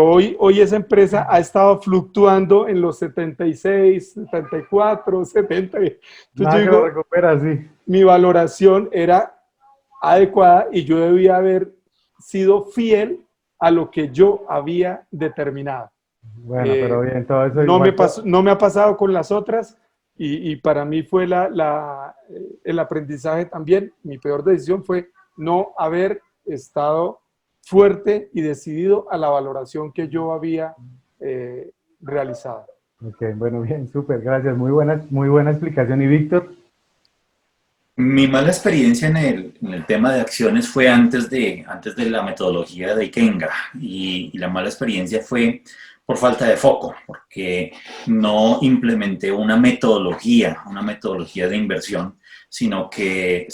hoy esa empresa ha estado fluctuando en los 76, 74, 70. Entonces Nada yo que lo digo, recupera, sí. mi valoración era adecuada y yo debía haber sido fiel a lo que yo había determinado. Bueno, pero bien, todo eso No igual. no me ha pasado con las otras y para mí fue el aprendizaje también. Mi peor decisión fue no haber estado fuerte y decidido a la valoración que yo había realizado. Ok, bueno, bien, súper, gracias. Muy buena explicación. ¿Y Víctor? Mi mala experiencia en el tema de acciones fue antes de la metodología de Ikenga y la mala experiencia fue por falta de foco, porque no implementé una metodología de inversión, sino que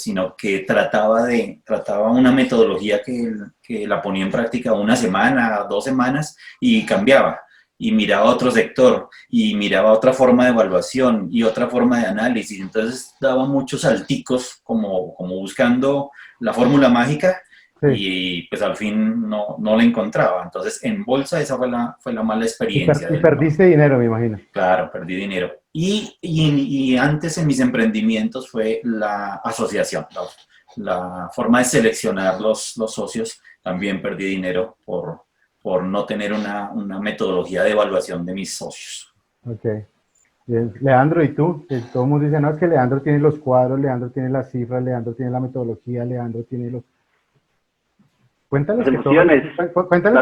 trataba una metodología que la ponía en práctica una semana, 2 semanas y cambiaba. Y miraba otro sector, y miraba otra forma de evaluación y otra forma de análisis. Entonces daba muchos salticos como buscando la fórmula mágica Sí. y pues al fin no la encontraba. Entonces en bolsa esa fue la mala experiencia. Y perdiste dinero, me imagino. Claro, perdí dinero. Y antes en mis emprendimientos fue la asociación, la forma de seleccionar los socios. También perdí dinero por no tener una metodología de evaluación de mis socios. Ok. Bien. Leandro, ¿y tú? Que todo el mundo dice, no, es que Leandro tiene los cuadros, Leandro tiene las cifras, Leandro tiene la metodología, Leandro tiene los... Cuéntales Las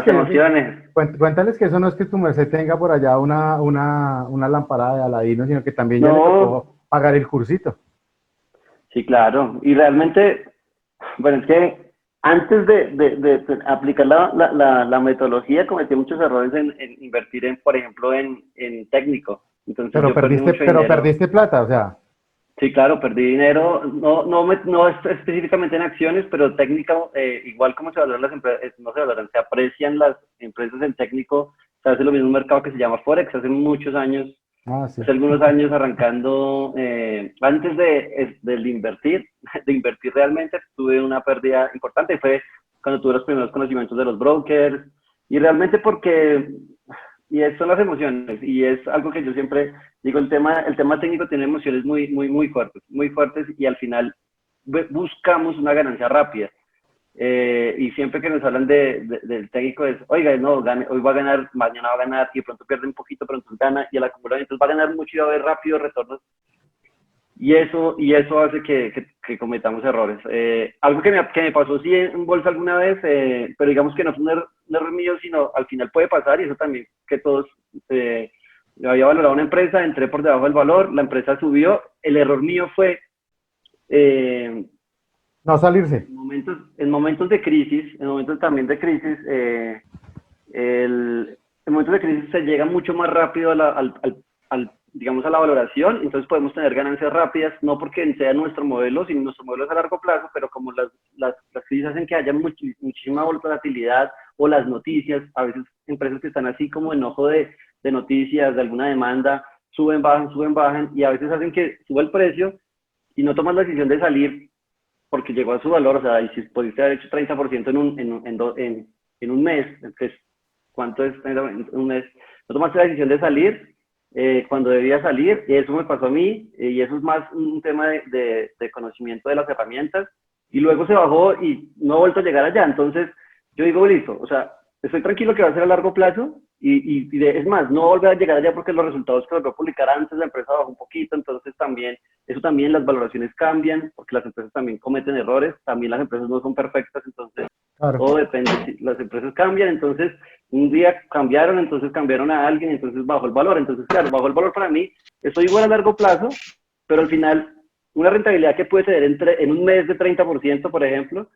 que emociones. cuéntales que eso no es que tu merced tenga por allá una lamparada de Aladino, sino que también ya le tocó pagar el cursito. Sí, claro. Y realmente, bueno, es que Antes de aplicar la metodología, cometí muchos errores en invertir, por ejemplo, en técnico. Entonces Pero yo perdí mucho pero dinero. perdiste plata, o sea, Sí, claro, perdí dinero, no específicamente en acciones, pero técnico, igual como se valoran las empresas, no se valoran, se aprecian las empresas en técnico. Se hace lo mismo en un mercado que se llama Forex, hace muchos años, sí. hace algunos años arrancando, antes de invertir, de invertir realmente, tuve una pérdida importante, y fue cuando tuve los primeros conocimientos de los brokers, y realmente porque, y son las emociones, y es algo que yo siempre digo, el tema técnico tiene emociones muy fuertes, y al final buscamos una ganancia rápida. Y siempre que nos hablan del técnico es, oiga, no, hoy va a ganar, mañana va a ganar, y de pronto pierde un poquito, pero entonces gana, y el acumulador, entonces va a ganar mucho y va a haber rápido retornos, y eso hace que cometamos errores. Algo que me pasó sí en bolsa alguna vez, pero digamos que no fue un error mío, sino al final puede pasar, y eso también que todos, había valorado una empresa, entré por debajo del valor, la empresa subió, el error mío fue... No salirse. En momentos de crisis, en momentos también de crisis, en momentos de crisis se llega mucho más rápido digamos, a la valoración, entonces podemos tener ganancias rápidas, no porque sea nuestro modelo, sino nuestro modelo es a largo plazo, pero como las crisis hacen que haya muchísima volatilidad, o las noticias, a veces empresas que están así como enojo de noticias, de alguna demanda, suben, bajan, y a veces hacen que suba el precio y no tomas la decisión de salir porque llegó a su valor. O sea, y si pudiste haber hecho 30% en un mes, entonces, ¿cuánto es en un mes? No tomaste la decisión de salir cuando debía salir, y eso me pasó a mí, y eso es más un tema de conocimiento de las herramientas, y luego se bajó y no ha vuelto a llegar allá. Entonces, yo digo, listo, o sea, estoy tranquilo que va a ser a largo plazo, es más, no volver a llegar allá porque los resultados que logró publicar antes la empresa bajó un poquito, entonces también, eso también, las valoraciones cambian, porque las empresas también cometen errores, también las empresas no son perfectas, entonces Claro. todo depende, si las empresas cambian, entonces un día cambiaron, entonces cambiaron a alguien, entonces bajó el valor, entonces claro, bajó el valor para mí, estoy igual a largo plazo, pero al final una rentabilidad que puede tener en un mes de 30%, por ejemplo,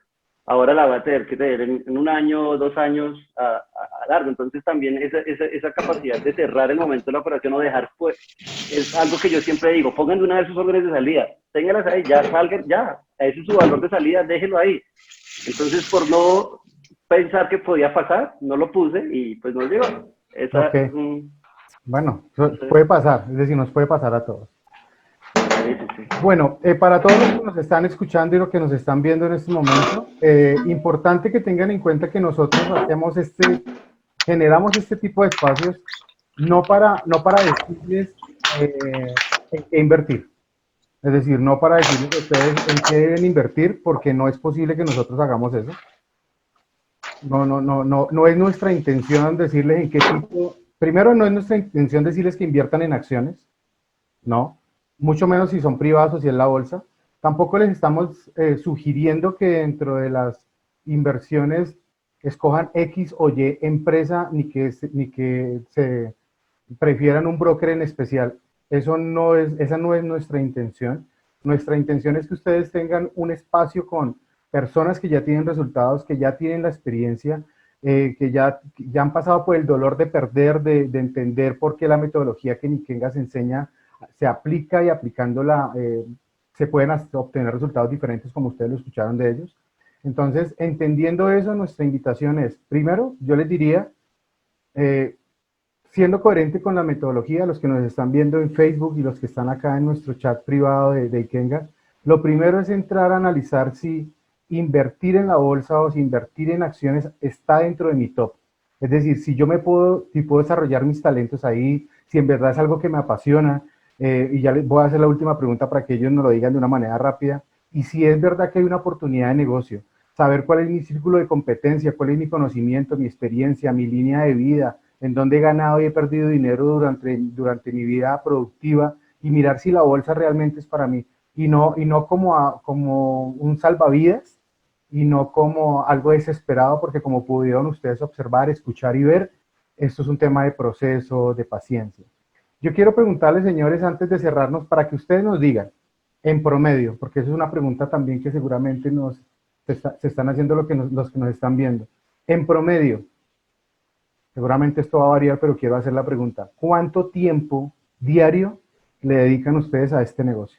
ahora la va a tener que tener en un año, 2 años a largo. Entonces también esa capacidad de cerrar el momento de la operación o dejar, pues, es algo que yo siempre digo, pongan de una vez sus órdenes de salida, ténganlas ahí, ya salgan, ya, ese es su valor de salida, déjenlo ahí. Entonces, por no pensar que podía pasar, no lo puse y pues no llegó. Ok. Bueno, puede pasar, es decir, nos puede pasar a todos. Sí. Bueno, para todos los que nos están escuchando y los que nos están viendo en este momento, importante que tengan en cuenta que nosotros generamos este tipo de espacios no para decirles en qué invertir. Es decir, no para decirles a ustedes en qué deben invertir, porque no es posible que nosotros hagamos eso. No es nuestra intención decirles en qué tipo. Primero, no es nuestra intención decirles que inviertan en acciones, no, mucho menos si son privados o si es la bolsa. Tampoco les estamos sugiriendo que dentro de las inversiones escojan X o Y empresa, ni que se prefieran un broker en especial. Esa no es nuestra intención. Nuestra intención es que ustedes tengan un espacio con personas que ya tienen resultados, que ya tienen la experiencia, que ya han pasado por el dolor de perder, de entender por qué la metodología que Nikenga se enseña se aplica, y aplicándola se pueden obtener resultados diferentes, como ustedes lo escucharon de ellos. Entonces, entendiendo eso, nuestra invitación es, primero, yo les diría, siendo coherente con la metodología, los que nos están viendo en Facebook y los que están acá en nuestro chat privado de Ikenga, lo primero es entrar a analizar si invertir en la bolsa o si invertir en acciones está dentro de mi top. Es decir, si puedo desarrollar mis talentos ahí, si en verdad es algo que me apasiona, y ya les voy a hacer la última pregunta para que ellos nos lo digan de una manera rápida, y si es verdad que hay una oportunidad de negocio, saber cuál es mi círculo de competencia, cuál es mi conocimiento, mi experiencia, mi línea de vida, en dónde he ganado y he perdido dinero durante mi vida productiva, y mirar si la bolsa realmente es para mí, y no como un salvavidas, y no como algo desesperado, porque como pudieron ustedes observar, escuchar y ver, esto es un tema de proceso, de paciencia. Yo quiero preguntarles, señores, antes de cerrarnos, para que ustedes nos digan, en promedio, porque eso es una pregunta también que seguramente se están haciendo los que nos están viendo. En promedio, seguramente esto va a variar, pero quiero hacer la pregunta. ¿Cuánto tiempo diario le dedican ustedes a este negocio?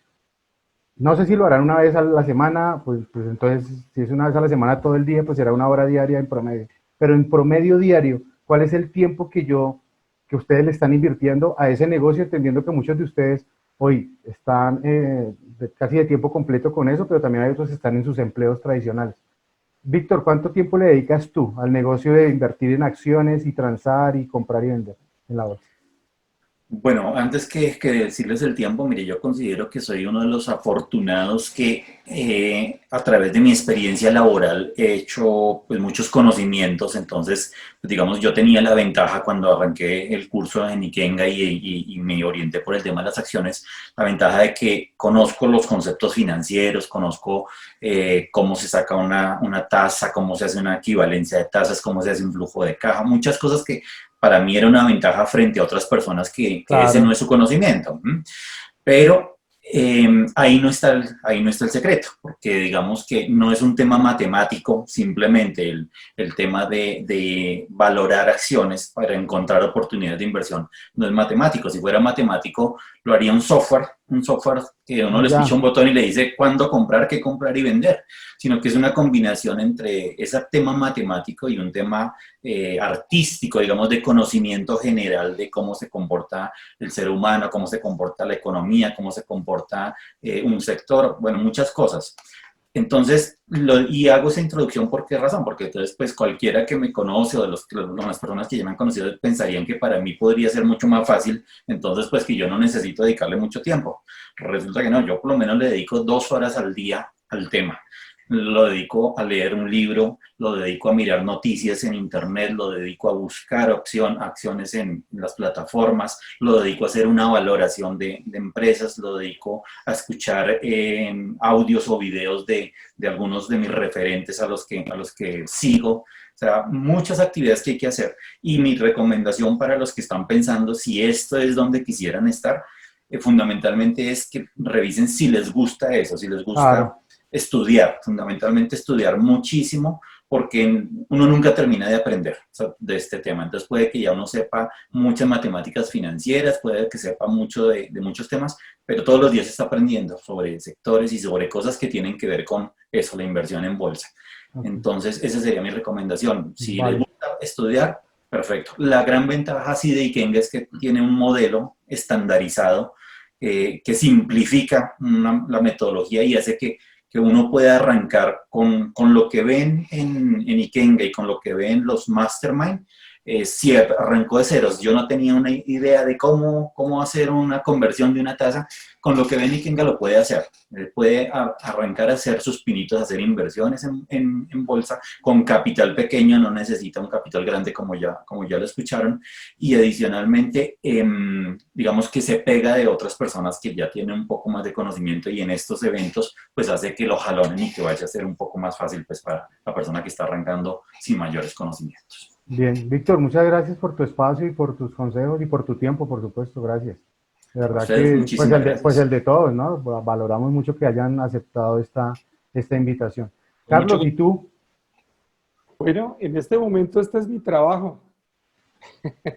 No sé si lo harán una vez a la semana, pues entonces, si es una vez a la semana todo el día, pues será una hora diaria en promedio. Pero en promedio diario, ¿cuál es el tiempo que ustedes le están invirtiendo a ese negocio, entendiendo que muchos de ustedes hoy están casi de tiempo completo con eso, pero también hay otros que están en sus empleos tradicionales? Víctor, ¿cuánto tiempo le dedicas tú al negocio de invertir en acciones y transar y comprar y vender en la bolsa? Bueno, antes que decirles el tiempo, mire, yo considero que soy uno de los afortunados que a través de mi experiencia laboral he hecho pues, muchos conocimientos. Entonces, pues, digamos, yo tenía la ventaja cuando arranqué el curso en Ikenga y me orienté por el tema de las acciones, la ventaja de que conozco los conceptos financieros, conozco cómo se saca una tasa, cómo se hace una equivalencia de tasas, cómo se hace un flujo de caja, muchas cosas que para mí era una ventaja frente a otras personas que Claro. ese no es su conocimiento. Pero ahí no está el secreto, porque digamos que no es un tema matemático, simplemente el tema de valorar acciones para encontrar oportunidades de inversión no es matemático. Si fuera matemático, lo haría un software que uno le Ya. escucha un botón y le dice cuándo comprar, qué comprar y vender, sino que es una combinación entre ese tema matemático y un tema artístico, digamos, de conocimiento general de cómo se comporta el ser humano, cómo se comporta la economía, cómo se comporta un sector, bueno, muchas cosas. Entonces, y hago esa introducción, ¿por qué razón? Porque entonces, pues cualquiera que me conoce o de las personas que ya me han conocido pensarían que para mí podría ser mucho más fácil, entonces, pues que yo no necesito dedicarle mucho tiempo. Resulta que no, yo por lo menos le dedico 2 horas al día al tema. Lo dedico a leer un libro, lo dedico a mirar noticias en internet, lo dedico a buscar acciones en las plataformas, lo dedico a hacer una valoración de empresas, lo dedico a escuchar audios o videos de algunos de mis referentes a los que sigo. O sea, muchas actividades que hay que hacer. Y mi recomendación para los que están pensando si esto es donde quisieran estar, fundamentalmente es que revisen si les gusta eso, si les gusta Claro. estudiar, fundamentalmente estudiar muchísimo, porque uno nunca termina de aprender, o sea, de este tema. Entonces puede que ya uno sepa muchas matemáticas financieras, puede que sepa mucho de muchos temas, pero todos los días está aprendiendo sobre sectores y sobre cosas que tienen que ver con eso, la inversión en bolsa. Ok. Entonces esa sería mi recomendación. Si Vale. les gusta estudiar, perfecto. La gran ventaja sí de Ikenga es que tiene un modelo estandarizado que simplifica la metodología y hace que uno pueda arrancar con lo que ven en Ikenga y con lo que ven los Mastermind. Si arrancó de ceros, yo no tenía una idea de cómo hacer una conversión de una tasa, con lo que ven Ikenga lo puede hacer. Puede arrancar a hacer sus pinitos, a hacer inversiones en bolsa con capital pequeño, no necesita un capital grande como ya lo escucharon. Y adicionalmente, digamos que se pega de otras personas que ya tienen un poco más de conocimiento y en estos eventos pues hace que lo jalonen y que vaya a ser un poco más fácil pues para la persona que está arrancando sin mayores conocimientos. Bien, Víctor, muchas gracias por tu espacio y por tus consejos y por tu tiempo, por supuesto, gracias. De verdad ustedes, que, muchísimas gracias. pues el de todos, ¿no? Valoramos mucho que hayan aceptado esta invitación. Carlos, ¿y tú? Bueno, en este momento este es mi trabajo.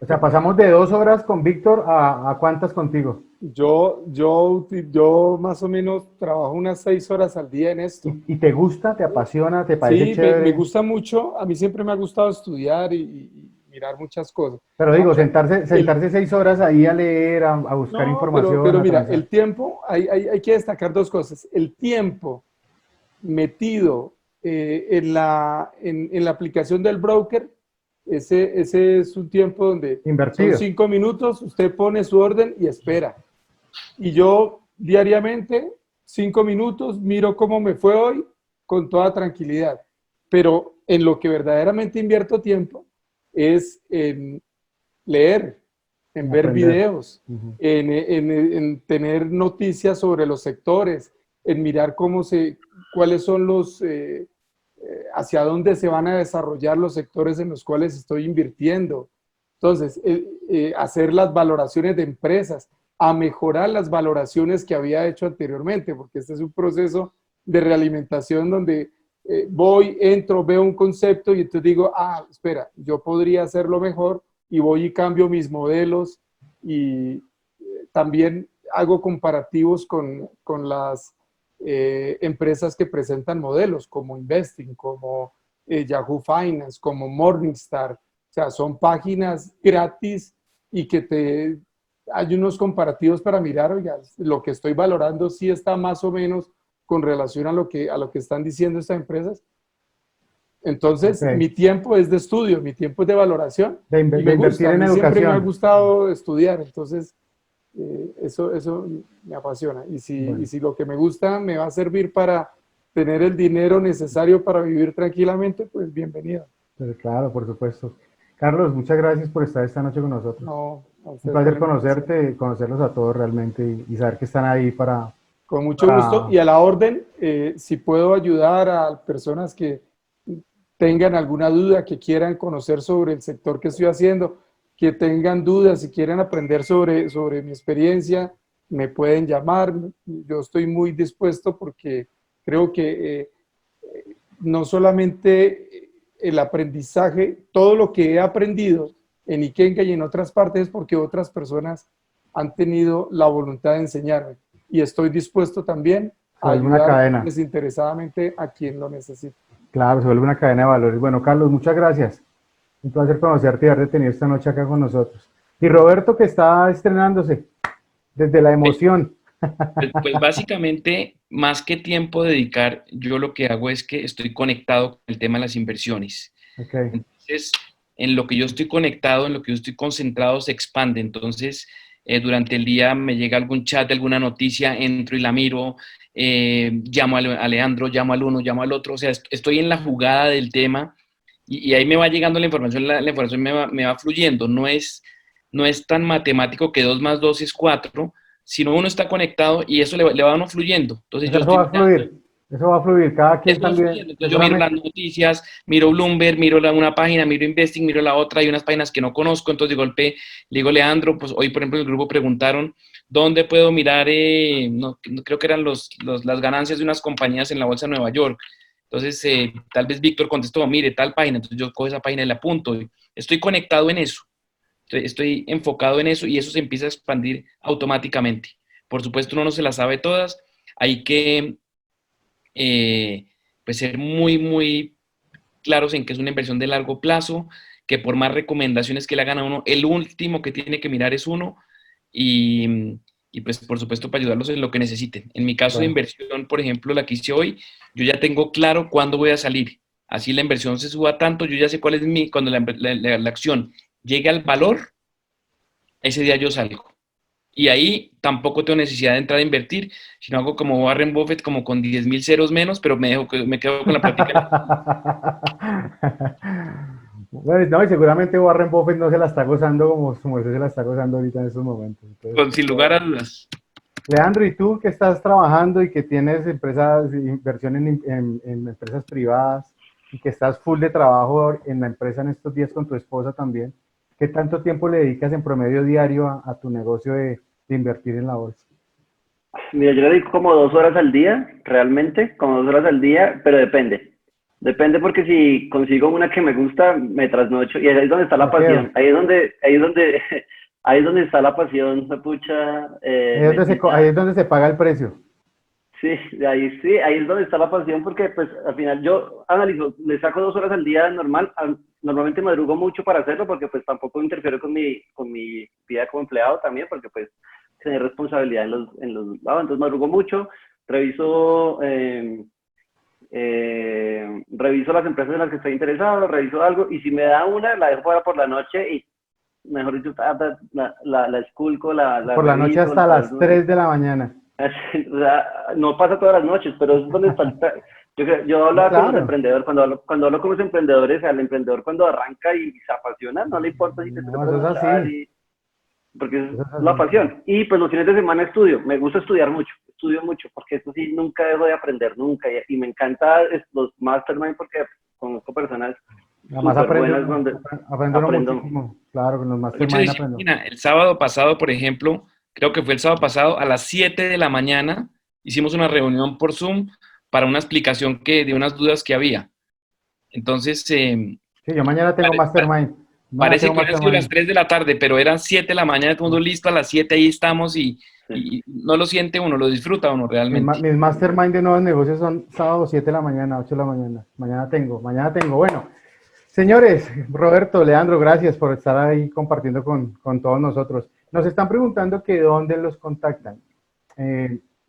O sea, pasamos de 2 horas con Víctor a ¿cuántas contigo? Yo más o menos trabajo unas 6 horas al día en esto. ¿Y te gusta, te apasiona, te parece Sí, chévere? me gusta mucho. A mí siempre me ha gustado estudiar y mirar muchas cosas. Pero digo, sentarse 6 horas ahí a leer, a buscar No, información. pero a mira, transar. el tiempo, hay que destacar 2 cosas. El tiempo metido en la aplicación del broker, ese es un tiempo donde Invertido. son 5 minutos, usted pone su orden y espera. Y yo diariamente, 5 minutos, miro cómo me fue hoy con toda tranquilidad. Pero en lo que verdaderamente invierto tiempo es en leer, en ver aprender. videos, Uh-huh. en tener noticias sobre los sectores, en mirar cuáles son hacia dónde se van a desarrollar los sectores en los cuales estoy invirtiendo. Entonces, hacer las valoraciones de empresas, a mejorar las valoraciones que había hecho anteriormente, porque este es un proceso de realimentación donde voy, entro, veo un concepto y entonces digo, ah, espera, yo podría hacerlo mejor y voy y cambio mis modelos y también hago comparativos con las empresas que presentan modelos como Investing, como Yahoo Finance, como Morningstar. O sea, son páginas gratis y que hay unos comparativos para mirar, oiga, lo que estoy valorando sí está más o menos con relación a lo que están diciendo estas empresas. Entonces, Ok. mi tiempo es de estudio, mi tiempo es de valoración. De, Y me invertir gusta, a en mí siempre me ha educación. gustado estudiar, entonces eso me apasiona. Y Bueno, si lo que me gusta me va a servir para tener el dinero necesario para vivir tranquilamente, pues bienvenido. pero claro, por supuesto. Carlos, muchas gracias por estar esta noche con nosotros. No, a Un ustedes por placer la invitación. conocerte, conocerlos a todos realmente y saber que están ahí Con mucho gusto para... y a la orden, si puedo ayudar a personas que tengan alguna duda, que quieran conocer sobre el sector que estoy haciendo, que tengan dudas, si quieren aprender sobre mi experiencia, me pueden llamar. Yo estoy muy dispuesto porque creo que no solamente el aprendizaje, todo lo que he aprendido en Ikenga y en otras partes es porque otras personas han tenido la voluntad de enseñarme y estoy dispuesto también Se a vuelve una ayudar cadena. desinteresadamente a quien lo necesite. Claro, se vuelve una cadena de valores. Bueno, Carlos, muchas gracias. Un placer conocerte y haberte tenido esta noche acá con nosotros. Y Roberto, que está estrenándose desde la emoción. Pues básicamente, más que tiempo dedicar, yo lo que hago es que estoy conectado con el tema de las inversiones. Ok, Entonces, en lo que yo estoy conectado, en lo que yo estoy concentrado, se expande. Entonces, durante el día me llega algún chat de alguna noticia, entro y la miro, llamo a Leandro, llamo al uno, llamo al otro. O sea, estoy en la jugada del tema y ahí me va llegando la información, la información me va fluyendo. No es tan matemático que 2 más 2 es 4, sino uno está conectado y eso le va a uno fluyendo. Entonces, pues yo eso estoy va a mirando. fluir, eso va a fluir. Cada quien Eso va también, fluyendo. Entonces yo miro las seguramente, noticias, miro Bloomberg, miro una página, miro Investing, miro la otra, hay unas páginas que no conozco, entonces de golpe le digo, Leandro, pues hoy por ejemplo en el grupo preguntaron, ¿dónde puedo mirar, no, creo que eran las ganancias de unas compañías en la bolsa de Nueva York? Entonces tal vez Víctor contestó, mire, tal página, entonces yo cojo esa página y la apunto. Estoy conectado en eso, estoy enfocado en eso y eso se empieza a expandir automáticamente. Por supuesto uno no se las sabe todas, hay que pues ser muy claros en que es una inversión de largo plazo, que por más recomendaciones que le hagan a uno, el último que tiene que mirar es uno y pues por supuesto para ayudarlos en lo que necesiten. En mi caso de bueno, inversión, por ejemplo, la que hice hoy, yo ya tengo claro cuándo voy a salir. Así la inversión se suba tanto, yo ya sé cuál es cuando la acción llegue al valor, ese día yo salgo. Y ahí tampoco tengo necesidad de entrar a invertir, sino hago como Warren Buffett, como con 10.000 ceros menos, pero me quedo con la práctica. Bueno, no, y seguramente Warren Buffett no se la está gozando como usted se la está gozando ahorita en estos momentos. Entonces, Sin lugar a dudas. Leandro, ¿y tú que estás trabajando y que tienes empresas, inversión en empresas privadas y que estás full de trabajo en la empresa en estos días con tu esposa también? ¿Qué tanto tiempo le dedicas en promedio diario a tu negocio de invertir en la bolsa? Mira, yo le dedico como 2 horas al día, realmente, como 2 horas al día, pero depende. Depende porque si consigo una que me gusta, me trasnocho y ahí es donde está la Ok, pasión. Ahí es donde está la pasión, pucha, ahí Melissa. es donde se paga el precio. Sí, ahí es donde está la pasión porque pues al final yo analizo, le saco 2 horas al día normal, normalmente madrugo mucho para hacerlo porque pues tampoco interfiero con mi vida como empleado también porque pues tener responsabilidad en los lados, entonces madrugo mucho, reviso, reviso las empresas en las que estoy interesado, reviso algo y si me da una, la dejo para por la noche y mejor dicho, la esculco, la Por la noche reviso, hasta las 3 de la mañana. o sea, no pasa todas las noches, pero es donde falta. Yo No, hablaba con los claro. emprendedores, cuando hablo con los emprendedores, al emprendedor cuando arranca y se apasiona, no le importa si te toca No, eso es trasnochar, así. porque es Eso es la así. pasión. Y pues los fines de semana estudio, me gusta estudio mucho, porque eso sí, nunca dejo de aprender, nunca. Y me encanta los mastermind porque conozco personas Además súper buenas donde aprende uno aprendo. muchísimo. Claro, con los Mucha mastermind aprendo. disciplina. El sábado pasado, por ejemplo, creo que fue el sábado pasado, a las 7 de la mañana, hicimos una reunión por Zoom para una explicación de unas dudas que había. Entonces, Sí, yo mañana tengo Mastermind. parece que han sido las 3 de la tarde, pero eran 7 de la mañana, todo el mundo listo, a las 7 ahí estamos y no lo siente uno, lo disfruta uno realmente. Mis Mastermind de nuevos negocios son sábado 7 de la mañana, 8 de la mañana. Mañana tengo. Bueno, señores, Roberto, Leandro, gracias por estar ahí compartiendo con todos nosotros. Nos están preguntando que dónde los contactan.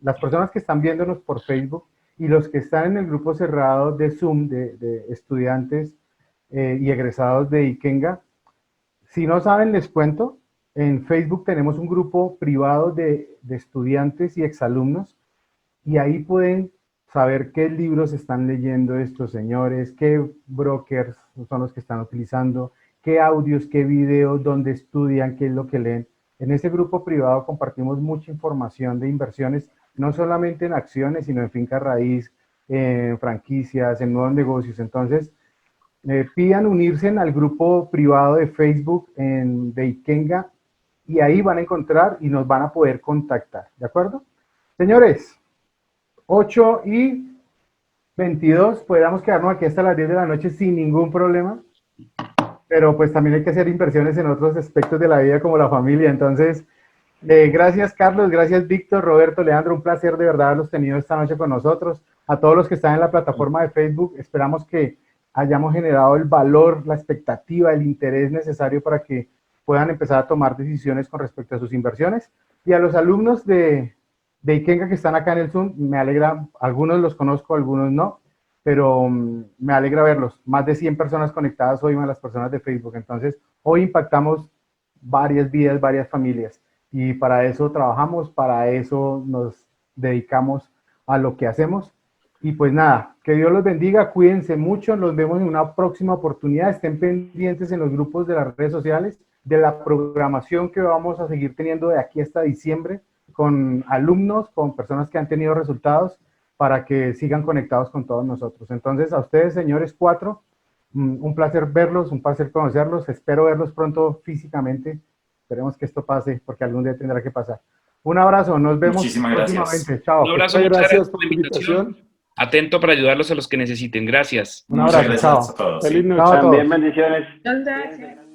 Las personas que están viéndonos por Facebook y los que están en el grupo cerrado de Zoom de estudiantes y egresados de Ikenga, si no saben, les cuento, en Facebook tenemos un grupo privado de estudiantes y exalumnos y ahí pueden saber qué libros están leyendo estos señores, qué brokers son los que están utilizando, qué audios, qué videos, dónde estudian, qué es lo que leen. En ese grupo privado compartimos mucha información de inversiones, no solamente en acciones, sino en finca raíz, en franquicias, en nuevos negocios. Entonces, pidan unirse al grupo privado de Facebook de Ikenga y ahí van a encontrar y nos van a poder contactar, ¿de acuerdo? Señores, 8:22, podríamos quedarnos aquí hasta las 10 de la noche sin ningún problema, pero pues también hay que hacer inversiones en otros aspectos de la vida como la familia. Entonces, gracias Carlos, gracias Víctor, Roberto, Leandro, un placer de verdad haberlos tenido esta noche con nosotros. A todos los que están en la plataforma de Facebook, esperamos que hayamos generado el valor, la expectativa, el interés necesario para que puedan empezar a tomar decisiones con respecto a sus inversiones. Y a los alumnos de Ikenga que están acá en el Zoom, me alegra, algunos los conozco, algunos no, pero me alegra verlos. Más de 100 personas conectadas hoy, más las personas de Facebook. Entonces, hoy impactamos varias vidas, varias familias. Y para eso trabajamos, para eso nos dedicamos a lo que hacemos. Y pues nada, que Dios los bendiga, cuídense mucho, nos vemos en una próxima oportunidad, estén pendientes en los grupos de las redes sociales, de la programación que vamos a seguir teniendo de aquí hasta diciembre, con alumnos, con personas que han tenido resultados, para que sigan conectados con todos nosotros. Entonces, a ustedes, señores 4, un placer verlos, un placer conocerlos, espero verlos pronto físicamente, esperemos que esto pase, porque algún día tendrá que pasar. Un abrazo, nos vemos próximamente. Chao. Un abrazo, muchas gracias por la invitación. Atento para ayudarlos a los que necesiten. Gracias. Un abrazo, Muchas gracias chao. a todos. Feliz noche. Chao a todos. También bendiciones. Gracias.